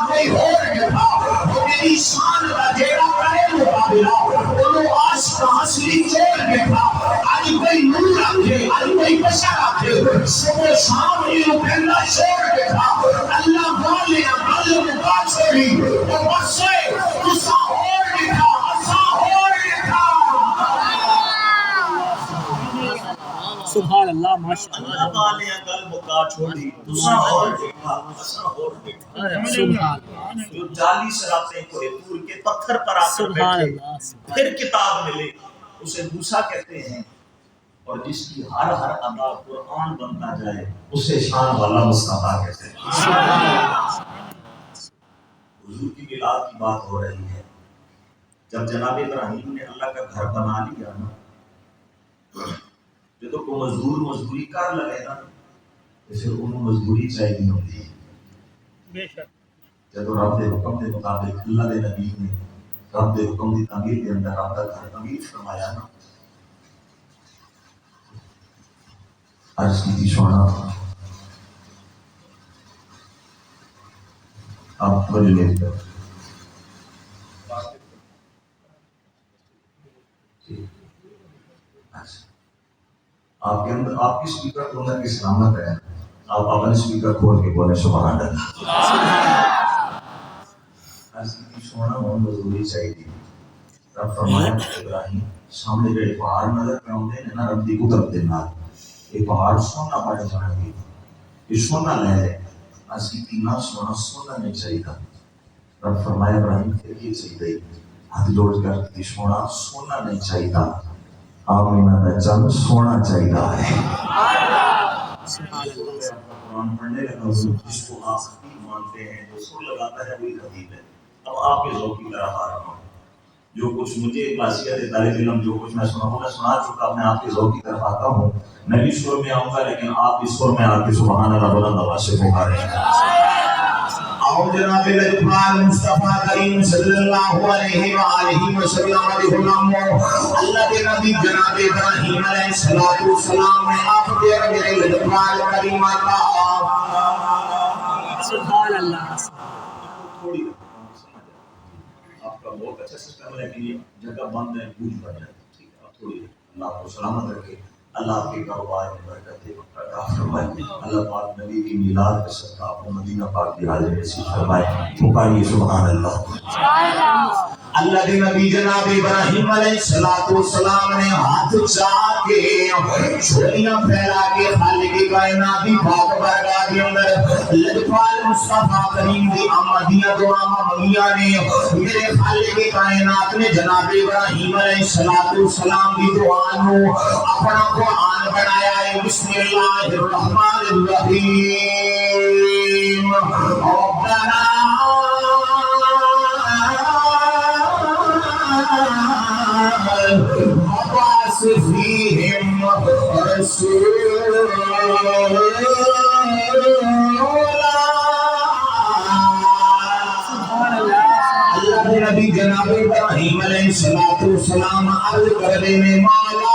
چھوڑ کے تھا اللہ والے گل مکا چھوڑی وہ بسے تسا اور لکھا اسا اور لکھا سبحان اللہ ماشاءاللہ اللہ والے گل مکا چھوڑی تسا اور لکھا اسا اور لکھا سبحان جو جعلی صراطیں کوہ طور کے پتھر پر آ کر سبحان بیٹھے اللہ پھر کتاب ملے اسے موسیٰ کہتے ہیں اور جس کی ہر ادا قرآن بنتا جائے اسے شان والا مصطفیٰ کہتے ہیں حضور کی میلاد کی بات ہو رہی ہے جب جناب ابراہیم نے اللہ کا گھر بنا لیا نا جو کوئی مزدور مزدوری کر لگے نا تو پھر انہوں مزدوری چاہیے ہوتی ہے بے شک جب رب دے حکم کے مطابق اللہ دے نبی نے رب دے حکم کی تعمیر کے اندر رب کا گھر تعمیر فرمایا نا عرض کی تھی سونا آپ توجہ لے کر آپ کے اندر آپ کی اسپیکر کے اندر کی سلامت ہے آپ اپنے اسپیکر کھول کے بولے سبحان اللہ عرض کی تھی سونا وہ مزدوری چاہیے رب فرمایا ابراہیم سامنے جو پہاڑ نظر پہ آتے ہیں نا رب دی قدرت دے نال یہ پہاڑ سونا پڑ جانا گے یہ سونا لے لے اسی تینا سونا نہیں چاہیے رب فرمایا ابراہیم پھر یہ چاہیے ہاتھ جوڑ کر کہ سونا نہیں چاہیے آمینہ دا چند سونا چاہیے ہے قرآن پڑھنے لگا جس کو آپ خطیب مانتے ہیں جو سر لگاتا ہے وہی خطیب ہے اب آپ کے ذوق کی طرف آ رہا ہوں جو کچھ مجھے خاصیت طالب علم جو کچھ میں سنا چکا میں آپ کے ذوق کی طرف آتا ہوں میں بھی سور میں آؤں گا لیکن آپ اس سور میں آ کے سبحان اللہ بلند آواز سے پکاریں آؤ جناب لجپال مصطفیٰ کریم صلی اللہ علیہ وآلہ وسلم اللہ کے نبی جناب ابراہیم علیہ السلام نے آپ کے میرے لجپال کریم آتا سبحان اللہ تھوڑی آپ کا بہت اچھا سسٹم ہے لیکن یہ جگہ بند ہے بوجھ بن جائے ٹھیک ہے آپ تھوڑی اللہ آپ کو سلامت رکھے اللہ آپ کے کاروبار میں برکت دے عطا فرمائے اللہ پاک نبی کی میلاد کے صدقہ آپ کو مدینہ پاک کی حاضری نصیب فرمائے پکاریے سبحان اللہ اللہ کے نبی جناب ابراہیم علیہ السلام نے ہاتھ چاہ کے چھوڑیاں پھیلا کے خالق کائنات کی پاک بارگاہ کے اندر لجپال مصطفیٰ کریم دی آمدیاں دعا منگیاں نے میرے خالق کائنات نے جناب ابراہیم علیہ السلام کی دعا نو اپنا قرآن بنایا ہے بسم اللہ الرحمن الرحیم ربنا وابعث فیہم رسولا اللہ نبی جناب ابراہیم علیہ السلام عرض کرنے میں مولا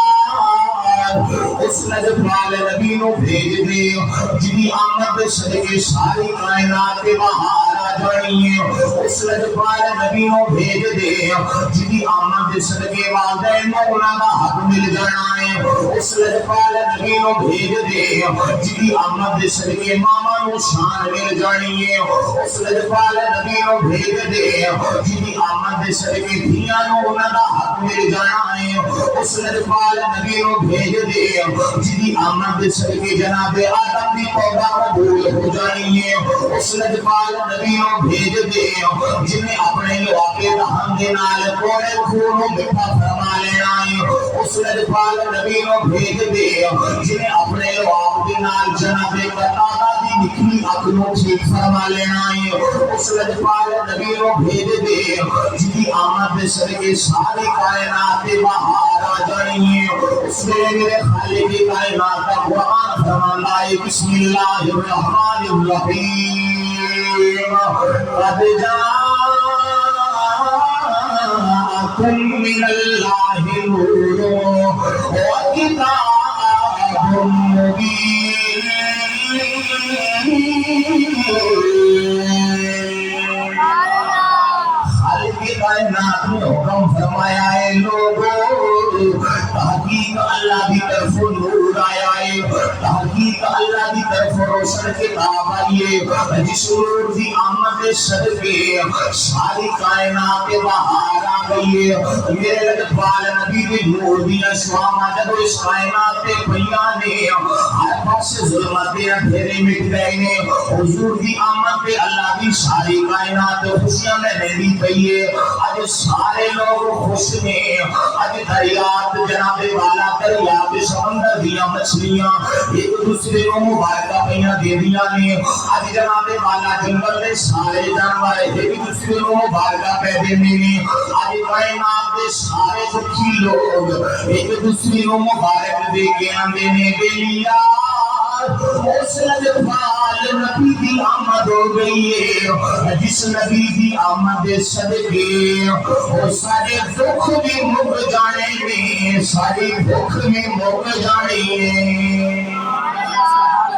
اس لجپال نبی نو بھیج دے جنی آمد صدقے ساری کائنات کے باہر آ جانی ہے اس لجپال نبی نو بھیج دے جنی آمد صدقے والدین مولا کا حق مل جانا ہے اس لجپال نبی نو بھیج دے جنی آمد صدقے ماما نو شان مل جانی ہے اس لجپال نبی نو بھیج دے جنی آمد صدقے دھیاں نو انہاں دا حق مل جانا ہے اس لجپال نبی نو بھیج دے جنی آمد صدقے جناب آدم دی توبہ قبول ہو جانی ہے اس لجپال نبی نو بھیج دے جنہیں اپنے واقع رحم دے نال کوڑے خون مٹھا فرما لینا ہے اس لجپال نبی نو بھیج دے جنہیں اپنے واقع دے نال جناب قطادہ دی نکلی اکھنو ٹھیک فرما لینا ہے اس لجپال نبی نو بھیج دے جنی آمد صدقے ساری کائنات باہر آ جانی ہے اس میں میرے خالق کائنات کا قرآن فرماتا ہے بسم اللہ الرحمن الرحیم قد جاءکم من اللہ نور وکتاب مبین خالق کائنات نے حکم فرمایا ہے لوگوں تحقیق اللہ کی طرف نور آیا ہے تحقیق کا اللہ دی طرف روشن کتاب آئیے جس نور دی آمد صدقے ساری کائنات بہار آ گئی ہے میرے لطفال نبی دی نور دی اسوامہ جب اس کائنات پیاں نے ہر پاس ظلمت اندھیرے مٹ گئے نے حضور دی آمد پہ اللہ دی ساری کائنات خوشیاں میں نہیں پئی ہے آج سارے لوگ خوش نے آج دریات جناب والا دریات سمندر دیاں مچھلیاں ایک دوسرے کو مبارکہ پیاں دے دیاں نے آج جناب والا جنگل میں سارے جانور ایک دوسرے کو مبارکہ پہ دینے نے آج کائنات دے سارے دکھی لوگ ایک دوسرے کو مبارک دے کے آندے بے لیا اس لطفال نبی دی آمد ہو گئی ہے جس نبی دی آمد صدقے وہ سارے دکھ بھی مک جانے میں ساری دکھ میں مک جانے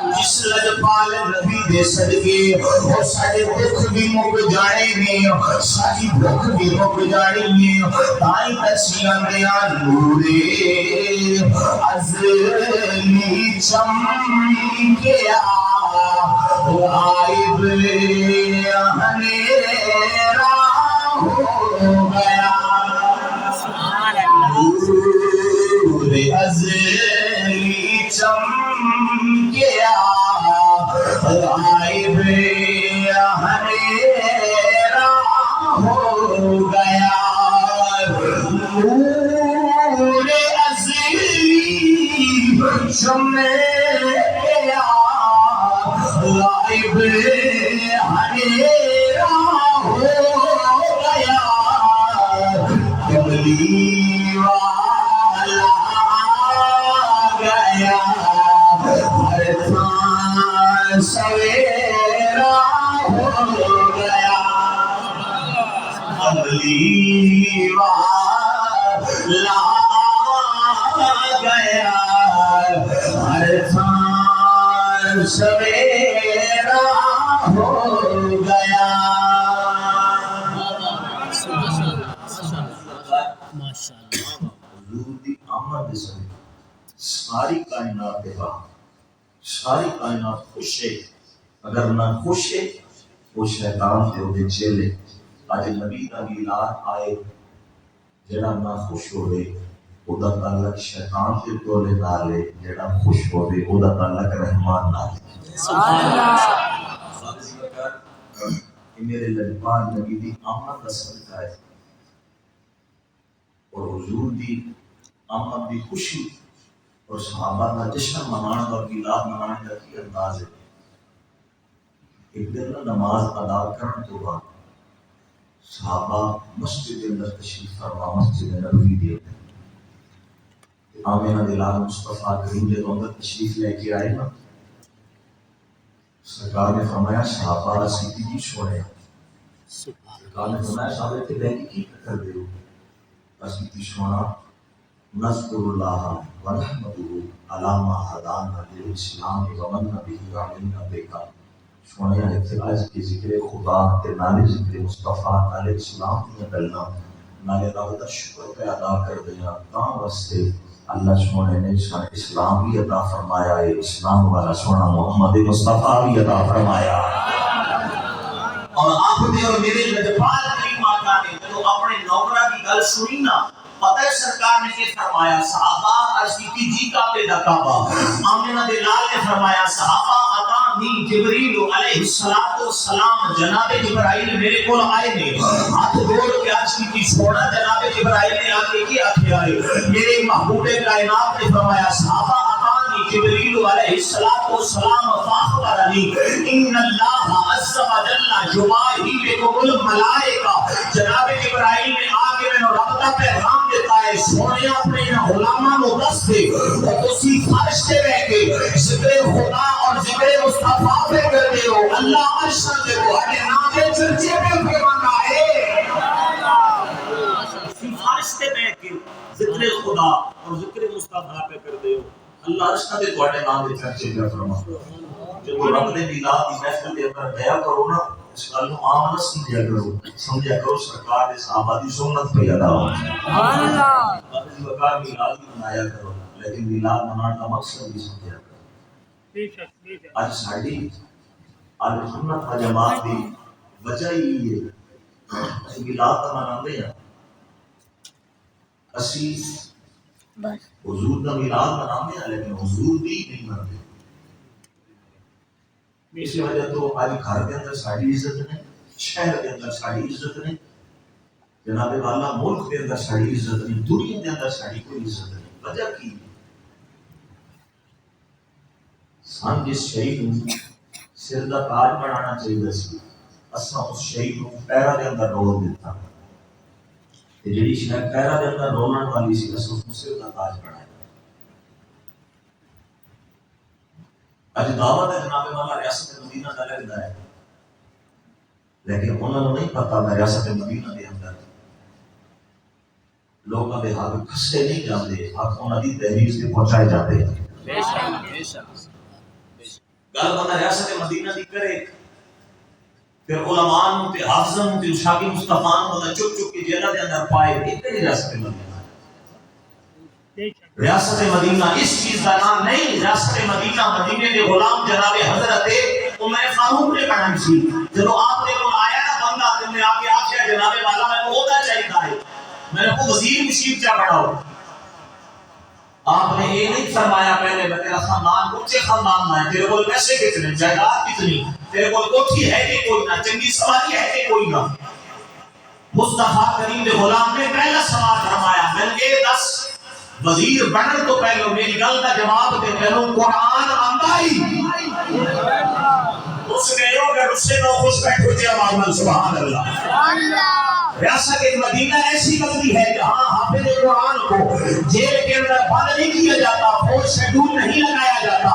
جس لطفال نبی دے صدقے وہ سارے دکھ بھی مک جانے میں ساری دکھ بھی مک جانے تائیں تسیاں دیا نورے ازلی چمکیا غائب ہنیرا ہو گیا نور ازلی چمکیا غائب ہنیرا ہو گیا نور ازلی چمکیا غائب ہنیرا ہو گیا کملی والا گیا ہر تھان سویرا ہو گیا کملی والا گیا ہر تھان سویرا ہو گیا حضور دی آمد سے ساری کائنات باہر ساری کائنات خوش ہے اگر نہ خوش ہے وہ شیطان تے وہ چیلے آج نبی دا میلاد آئے جڑا نہ خوش ہوئے او دا تعلق شیطان تے تولے نالے جڑا خوش ہوئے او دا تعلق رحمان نالے سبحان اللہ کہ میرے لجپال نبی دی آمد دا صدقہ ہے اور حضور دی آمد دی خوشی اور صحابہ کا جشن منانے اور میلاد منانے کا کی انداز ہے ایک دن نماز ادا کرنے تو بعد صحابہ مسجد اندر تشریف فرما مسجد نبوی دی آمینہ دلال مصطفیٰ کریم جب اندر تشریف لے کے آئے نا سرکار نے فرمایا صحابہ سیدھی کی چھوڑے سرکار نے فرمایا صحابہ کے لے کی کر دے سیدھی چھوڑا نذکر اللہ ورحمتہ علامہ حدانہ للاسلام ومن به علینا بیکا سونے احتراج کی ذکر خدا تے نالے ذکر مصطفیٰ نالے اسلام کی گلنا نالے رب دا شکر پہ ادا کر دیا تاں واسطے اللہ سونے نے اسلام بھی عطا فرمایا ہے اسلام والا سونا محمد مصطفیٰ بھی عطا فرمایا اور آپ دے اور میرے لجپال کریم آقا نے جو اپنے نوکرہ کی گل سنی نا پتہ ہے سرکار نے کہ فرمایا صحابہ عرض کی جی کا پہ دکابہ آمینہ دلال نے فرمایا صحابہ اتانی جبریل علیہ السلام جناب جبرائیل میرے کو آئے نے ہاتھ جوڑ کے عرض کی چھوڑا جناب جبرائیل نے آگے کی آکھے آئے میرے محبوب کائنات نے فرمایا صحابہ اتانی جبریل علیہ السلام فاخبرنی ان اللہ عز و جل یباہی بکم الملائکہ جناب جبرائیل نے آگے میں رب کا پیغام دیتا ہے سونے اپنے غلاماں کو دس دے اور اسی فرش پہ رہ کے ذکر خدا اور ذکر مصطفیٰ پہ کر دے ہو اللہ عرش دے ہو اپنے نام کے چرچے پہ فرمانا ہے اسی فرش پہ بیٹھ کے ذکر خدا اور ذکر مصطفیٰ پہ کر دے ہو اللہ عرش دے تو اپنے نام کے چرچے پہ فرمانا جب رب دے میلاد کی محفل دے اندر بیان کرو نا اس کال کو عام نہ سمجھا کرو سرکار دے صحابہ دی سنت پہ ادا ہو سبحان اللہ اس وقت میلاد بھی منایا کرو لیکن میلاد منانے کا مقصد بھی سمجھا کرو اج ساڈی ال سنت و جماعت دی وجہ ہی ہے اسی میلاد مناندے ہیں اسی حضور کا میلاد مناتے ہیں لیکن حضور بھی نہیں مناتے. اس وجہ تو آج گھر کے اندر ساری عزت نہیں, شہر کے اندر ساری عزت نہیں, جناب والا ملک کے اندر ساری عزت نہیں, دنیا کے اندر ساری کوئی عزت نہیں. وجہ کی سان جس شہید سر کا تاج بنانا چاہیے سی اساں اس شہید کو پیرا کے اندر رول دیتا جڑی شاید پیرا کے اندر رولن والی سی اساں اس سر کا تاج بنایا. اج دعوت ہے جناب والا ریاست مدینہ کا لگتا ہے لیکن انہوں نے نہیں پتا میں ریاست مدینہ کے اندر لوگوں کے حق کھسے نہیں جاتے, حق انہوں کی تحریر سے پہنچائے جاتے ہیں. گل بندہ ریاست مدینہ کی کرے پھر علماء تے حافظاں تے شاکی مصطفیٰ بندہ چک چک کے جیلہ کے اندر پائے اتنے ریاست مدینہ. ریاست مدینہ اس چیز کا نام نہیں. ریاست مدینہ مدینے کے غلام جناب حضرت عمر فاروق نے کہا سی جب آپ نے کو آیا نا بندہ تم نے آ کے آخیا جناب والا میں کو ہوتا چاہیے ہے میں نے کو وزیر مشیر چا بڑھاؤ. آپ نے یہ نہیں فرمایا پہلے میں تیرا خاندان اونچے خاندان میں ہے, تیرے کو پیسے کتنے, جائیداد کتنی, تیرے کو کوٹھی ہے کہ کوئی نہ, چنگی سواری ہے کہ کوئی نہ. مصطفیٰ کریم کے غلام نے پہلا سوال فرمایا میں نے 10 وزیر بنن تو پہلو میری گل کا جواب دے پہلو قرآن آندا ہی اس گئے ہو کہ رسے نو خوش بیٹھو جی امام سبحان اللہ. ریاست مدینہ ایسی بندی ہے جہاں حافظ قرآن کو جیل کے اندر بند نہیں کیا جاتا, فوج شیڈول نہیں لگایا جاتا,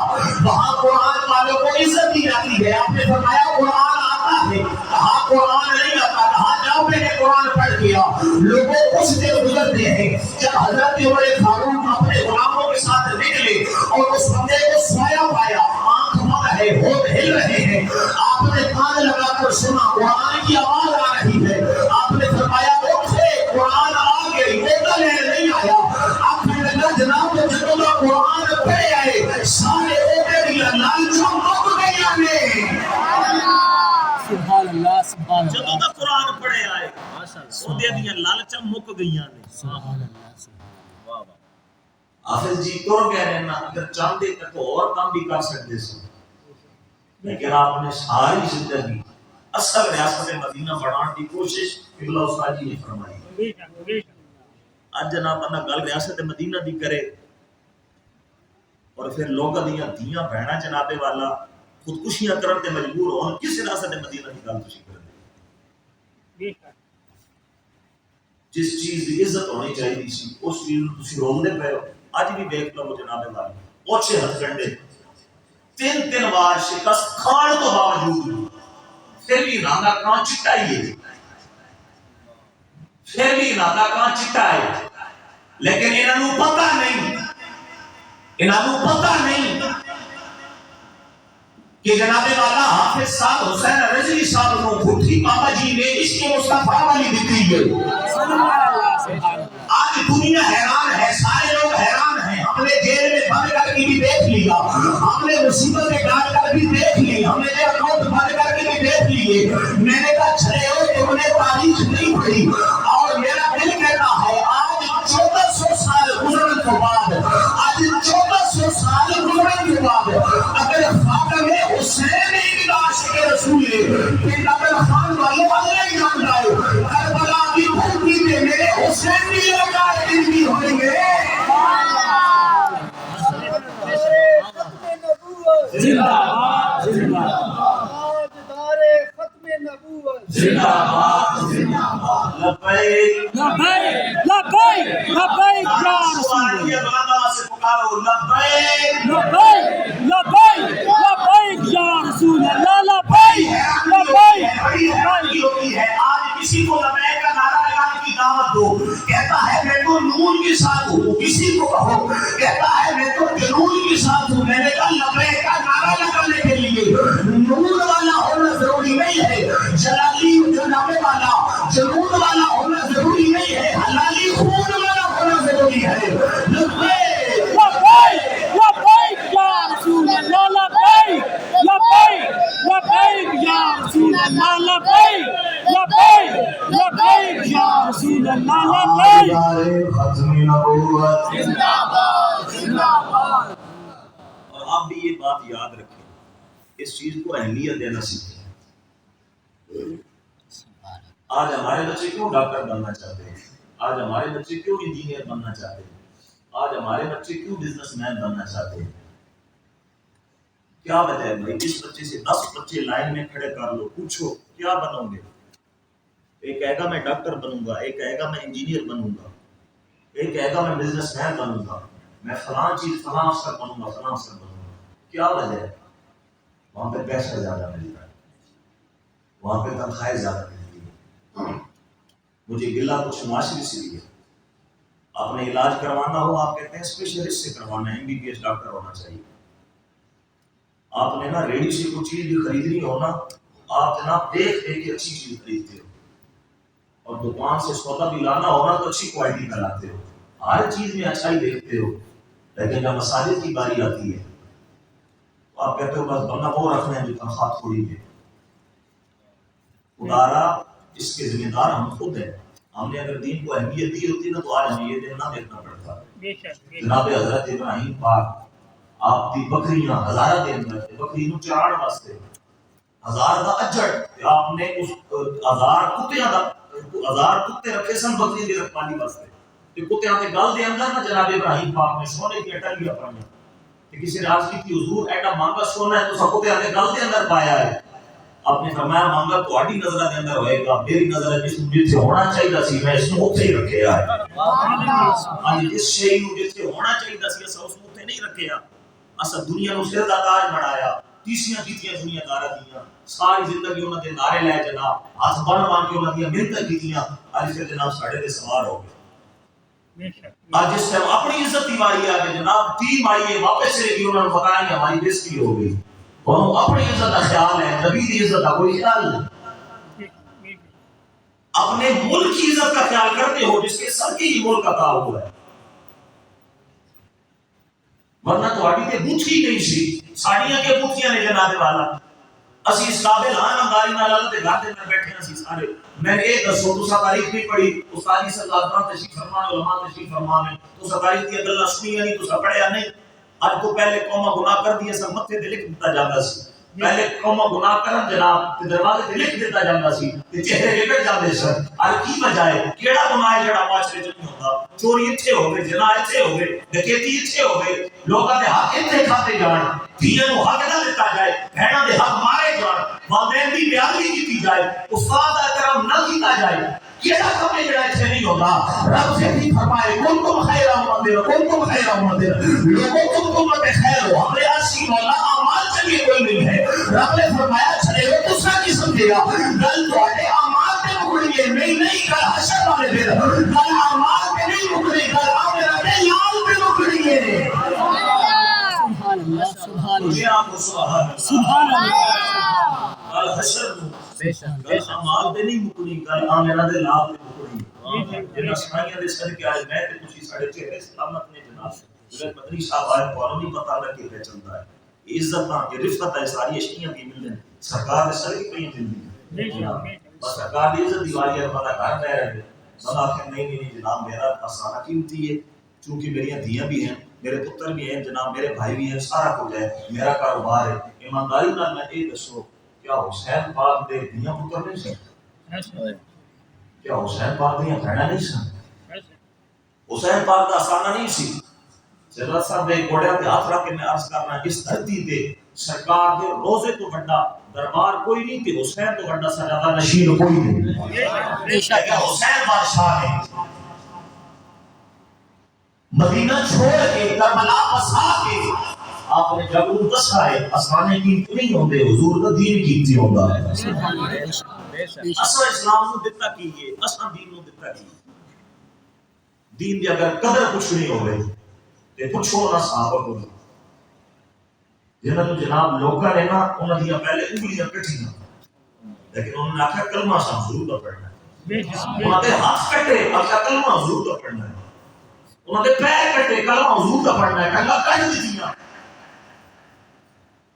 وہاں قرآن والوں کو عزت دی جاتی ہے. آپ نے فرمایا قرآن آتا ہے, کہاں قرآن نہیں آتا, کہاں جاؤ میں نے قرآن پڑھ دیا. لوگوں کچھ دیر گزرتے ہیں جب حضرت عمر فاروق اپنے غلاموں کے ساتھ نکلے اور اس بندے کو سویا پایا, آنکھ بند ہے, ہونٹ ہل رہے ہیں, آپ نے کان لگا کر سنا قرآن کی آواز آ رہی ہے. آپ نے فرمایا اٹھے قرآن آ گئی, موقع لینے نہیں آیا. آپ نے لگا جناب جب کا قرآن پڑھے آئے سارے اوپے دیا لالچوں مک گئی نے. سبحان اللہ سبحان اللہ. جب کا قرآن پڑھے آئے سودے دیا لالچوں مک گئی نے. سبحان اللہ. واہ واہ. حافظ جی تر گئے نا, اگر چاہتے تو اور کام بھی کر سکتے سے, لیکن آپ نے ساری زندگی اصل ریاست مدینہ بڑھان کی کوشش قبلہ استاد جی نے فرمائی. آج جناب اپنا گل ریاست مدینہ دی کرے اور پھر لوگوں دیاں دھیاں بہنا جناب والا خودکشیاں کرن تے مجبور ہون, کس ریاست مدینہ دی گل تسی کرن. جس چیز دی عزت ہونی چاہیے سی اس چیز نوں تسی روندے پے ہو. اج بھی دیکھ لو جناب والا اوچھے ہتھ کنڈے 3 بار شکست کھان تو باوجود پھر بھی نانا کان چٹا ہی ہے, پھر بھی نانا کان چٹا ہے. لیکن انہوں پتہ نہیں, انہوں پتہ نہیں کہ جناب والا حافظ صاحب حسین رضوی صاحب کو بھٹی بابا جی نے عشق مصطفیٰ والی دیتی ہے. آج دنیا حیران ہے, سارے لوگ حیران ہیں. ہم نے جیل میں بند کر کے بھی دیکھ لیا, ہم نے مصیبت میں ڈال کر بھی دیکھ لی, ہم نے اکاؤنٹ بند کر کے بھی دیکھ لیے. میں نے کہا چھڑے ہو تم نے تاریخ نہیں پڑھی, اور میرا دل کہتا ہے آج 1400 سال گزرنے کے بعد, آج 1400 سال گزرنے کے بعد اگر فاطمہ حسین ایک عاشق رسول ہے کہ نبل خان والوں اللہ ہی جانتا ہے, کربلا کی بھوکی میں میرے حسین بھی لگا دن بھی ہوئیں گے. زندہ باد زندہ باد ختم نبوت. زندہ باد زندہ باد. لبیک لبیک لبیک لبیک یا رسول اللہ. سے پکارو لبیک لبیک لبیک لبیک یا رسول اللہ. لبیک لبیک لبیک ہوتی ہے. آج کسی کو لبیک کا نعرہ لگانے کی دعوت دو, کہتا ہے میں تو نون کے ساتھ ہوں. کسی کو کہو کہتا ہے میں تو جنون کے ساتھ ہوں. میں نے کہا لبیک کا نعرہ لگانے کے لیے نون والا ہونا ضروری نہیں ہے, جلالی جناب والا جنون والا ہونا ضروری نہیں ہے, حلالی خون والا ہونا ضروری ہے. لبیک لبیک لبیک یا رسول اللہ. اللہ لبیک لبیک لبیک یا رسول اللہ لبیک دارے ختم نبوت زندہ باد زندہ باد. اور آپ بھی یہ بات یاد رکھیں، اس چیز کو اہمیت دینا سیکھیں. آج ہمارے بچے کیوں ڈاکٹر بننا چاہتے ہیں؟ آج ہمارے بچے کیوں انجینئر بننا چاہتے ہیں؟ آج ہمارے بچے کیوں بزنس مین بننا چاہتے ہیں؟ کیا وجہ ہے بھائی؟ اس بچے سے 10 بچے لائن میں کھڑے کر لو، پوچھو کیا بنو گے؟ ایک کہے گا میں ڈاکٹر بنوں گا، ایک کہے گا میں انجینئر بنوں گا، ایک کہے گا میں بزنس مین بنوں گا، میں فلاں چیز فلاں افسر بنوں گا، فلاں افسر بنوں گا. کیا وجہ ہے؟ وہاں پہ پیسہ زیادہ ملتا ہے، وہاں پہ تنخواہیں زیادہ ملتی ہے. مجھے گلا کچھ معاشرے سے بھی ہے. آپ نے علاج کروانا ہو، آپ کہتے ہیں اسپیشلسٹ سے کروانا ہے، MBBS ڈاکٹر ہونا چاہیے. آپ نے نا ریڈی سے کوئی چیز بھی خریدنی ہو نا، آپ جناب دیکھ دیکھ کے اچھی چیز خریدتے ہو، اور دکان سے سودا بھی لانا ہو نا تو اچھی کوالٹی کا لاتے ہو، ہر چیز میں اچھائی دیکھتے ہو. لیکن جب مساجد کی باری آتی ہے تو آپ کہتے ہو بس بندہ وہ رکھنا ہے جو تنخواہ تھوڑی دے. خدارا اس کے ذمہ دار ہم خود ہیں. ہم نے اگر دین کو اہمیت دی ہوتی نا تو آج ہمیں یہ دن نہ دیکھنا پڑتا. جناب حضرت ابراہیم پاک آپ کی بکریاں ہزارہ دن کرتے، بکری نو چراڑ واسطے ہزار دا اجڑ، آپ نے اس ہزار کتیاں دا ہزار کتے رکھے سن بکری دے رکھوالی واسطے. تے کتیاں دے گل دے اندر نا جناب ابراہیم پاک نے سونے کی اٹلیاں پائیاں. تے کسی نے عرض کی کہ حضور ایڈا مہنگا سونا ہے تو سب کتیاں دے گل دے اندر پایا ہے. آپ نے فرمایا مانگا تہاڈی نظر دے اندر ہوئے گا، میری نظر جس جتھے ہونا چاہیے سی میں اس کو اوتھے ہی رکھیا ہے. ہاں جس شے نو جتھے ہونا چاہیے سی اس کو اوتھے نہیں رکھیا. اسا دنیا نو سر دا تاج بنایا، تیسیاں کیتیاں دنیا دارا دیاں، ساری زندگی انہاں دے نعرے لے جناب ہاتھ بن کے انہاں دی محنت کیتیاں. اج پھر جناب ساڈے تے سوار ہو گئے. آج اس ٹائم اپنی عزت دی واری آ گئی جناب، ٹیم آئی ہے واپس چلے گئی، انہوں نے پتا نہیں ہماری بےزتی ہو گئی. وہ اپنی عزت کا خیال ہے، نبی کی عزت کا کوئی خیال نہیں. اپنے ملک کی عزت کا خیال کرتے ہو جس کے سر کی ہی ملک عطا ہوا ہے. ورنہ تہاڈی تے بوتھی نہیں سی، ساڈیاں کے بوتھیاں نے جناب والا. اسی اس قابل ہاں نمداری نال اللہ دے گھر دے اندر بیٹھے ہیں اسی سارے. میں نے ایک دسو تساں تاریخ نہیں پڑھی، استاد صلی اللہ علیہ وسلم تشریف فرما، علماء تشریف فرما نے تساں تاریخ دی گلاں سنیاں نہیں، تساں پڑھیا نہیں. اج تو پہلے قوم گناہ کر دی سن متھے تے لکھ دتا جاندا سی. پہلے قوم گناہ کرن جناب تے دروازے تے لکھ دتا جاندا سی تے چہرے لپٹ جاندے سن. اج کی وجہ ہے؟ کیڑا گناہ ہے جڑا معاشرے وچ نہیں ہوندا؟ چوری ایتھے ہو گئی، زنا ایتھے ہو گئی، ڈکیتی ایتھے ہو گئی، لوکاں دے حق ایتھے کھاتے جان، دھیاں نو حق نہ دتا جائے، بہناں دے حق مارے جان، والدین دی بے ادبی کیتی جائے، استاد دا احترام نہ کیتا جائے. کیڑا کم ہے جڑا ایتھے نہیں ہوندا؟ رب سے بھی فرمائے کنتم خیر امت، کنتم خیر امت، لوگوں تم امت خیر ہو. ہمارے آسی مولا اعمال چلیے کوئی نہیں ہے. رب نے فرمایا چلے ہو تو سا کی سمجھے گا گل تواڈے اعمال تے مکڑی ہے، نہیں گل حشر والے دن، گل اعمال تے نہیں مکڑی، گل آخرت تے یاد تے مکڑی ہے. سبحان اللہ سبحان اللہ الحشر بے شک اعمال تے نہیں مکڑی، گل آخرت دے لال تے مکڑی. جنہاں سنائیاں دے صدقے آج میں تے تسی ساڈے چہرے سلامت نے جناب. حضرت مدنی صاحب آج تھانوں نہیں پتہ لگے پہ چلتا ہے. عزت یہ رفت ہے ساری اشیاء کی ملنے سرکار نے سر کی پہ زندگی بس سرکار کی عزت دیوالی ہے. بندہ گھر میں رہے، بندہ آخر نہیں جناب میرا آسانہ قیمتی ہے، چونکہ میری دھیاں بھی ہیں، میرے پتر بھی ہیں جناب، میرے بھائی بھی ہیں، سارا کچھ ہے، میرا کاروبار ہے. ایمانداری نال میں یہ دسو کیا حسین پاک دے دھیاں پتر نہیں سن؟ کیا حسین پاک دیاں بہناں نہیں سن؟ حسین پاک دا آسانہ نہیں سی. حضرت صاحب دے گوڑیاں تے ہاتھ رکھ کے میں عرض کرنا اس دھرتی تے سرکار دے روزے تو بڑا دربار کوئی نہیں تے حسین تو بڑا سجادہ نشین کوئی نہیں. لیکن حسین بادشاہ نے مدینہ چھوڑ کے کربلا بسا کے آپ نے جب ان دسا ہے آسانے کی نہیں ہوندے، حضور کا دین کیتی ہوندا ہے. اساں اسلام نو دتا کیے، اساں دین نو دتا کیے. دین دی اگر قدر پوچھنی ہوے تے پوچھو نہ صحابہ کو جنہاں جناب لوکاں نے نا انہاں دی پہلے انگلیاں کٹھیاں لیکن انہوں نے آکھا کلمہ شاہ ضرور دا پڑھنا ہے. انہاں دے ہاتھ کٹے آکھا کلمہ ضرور دا پڑھنا ہے. انہاں دے پیر کٹے کلمہ ضرور دا پڑھنا ہے. کلمہ کٹ دتیاں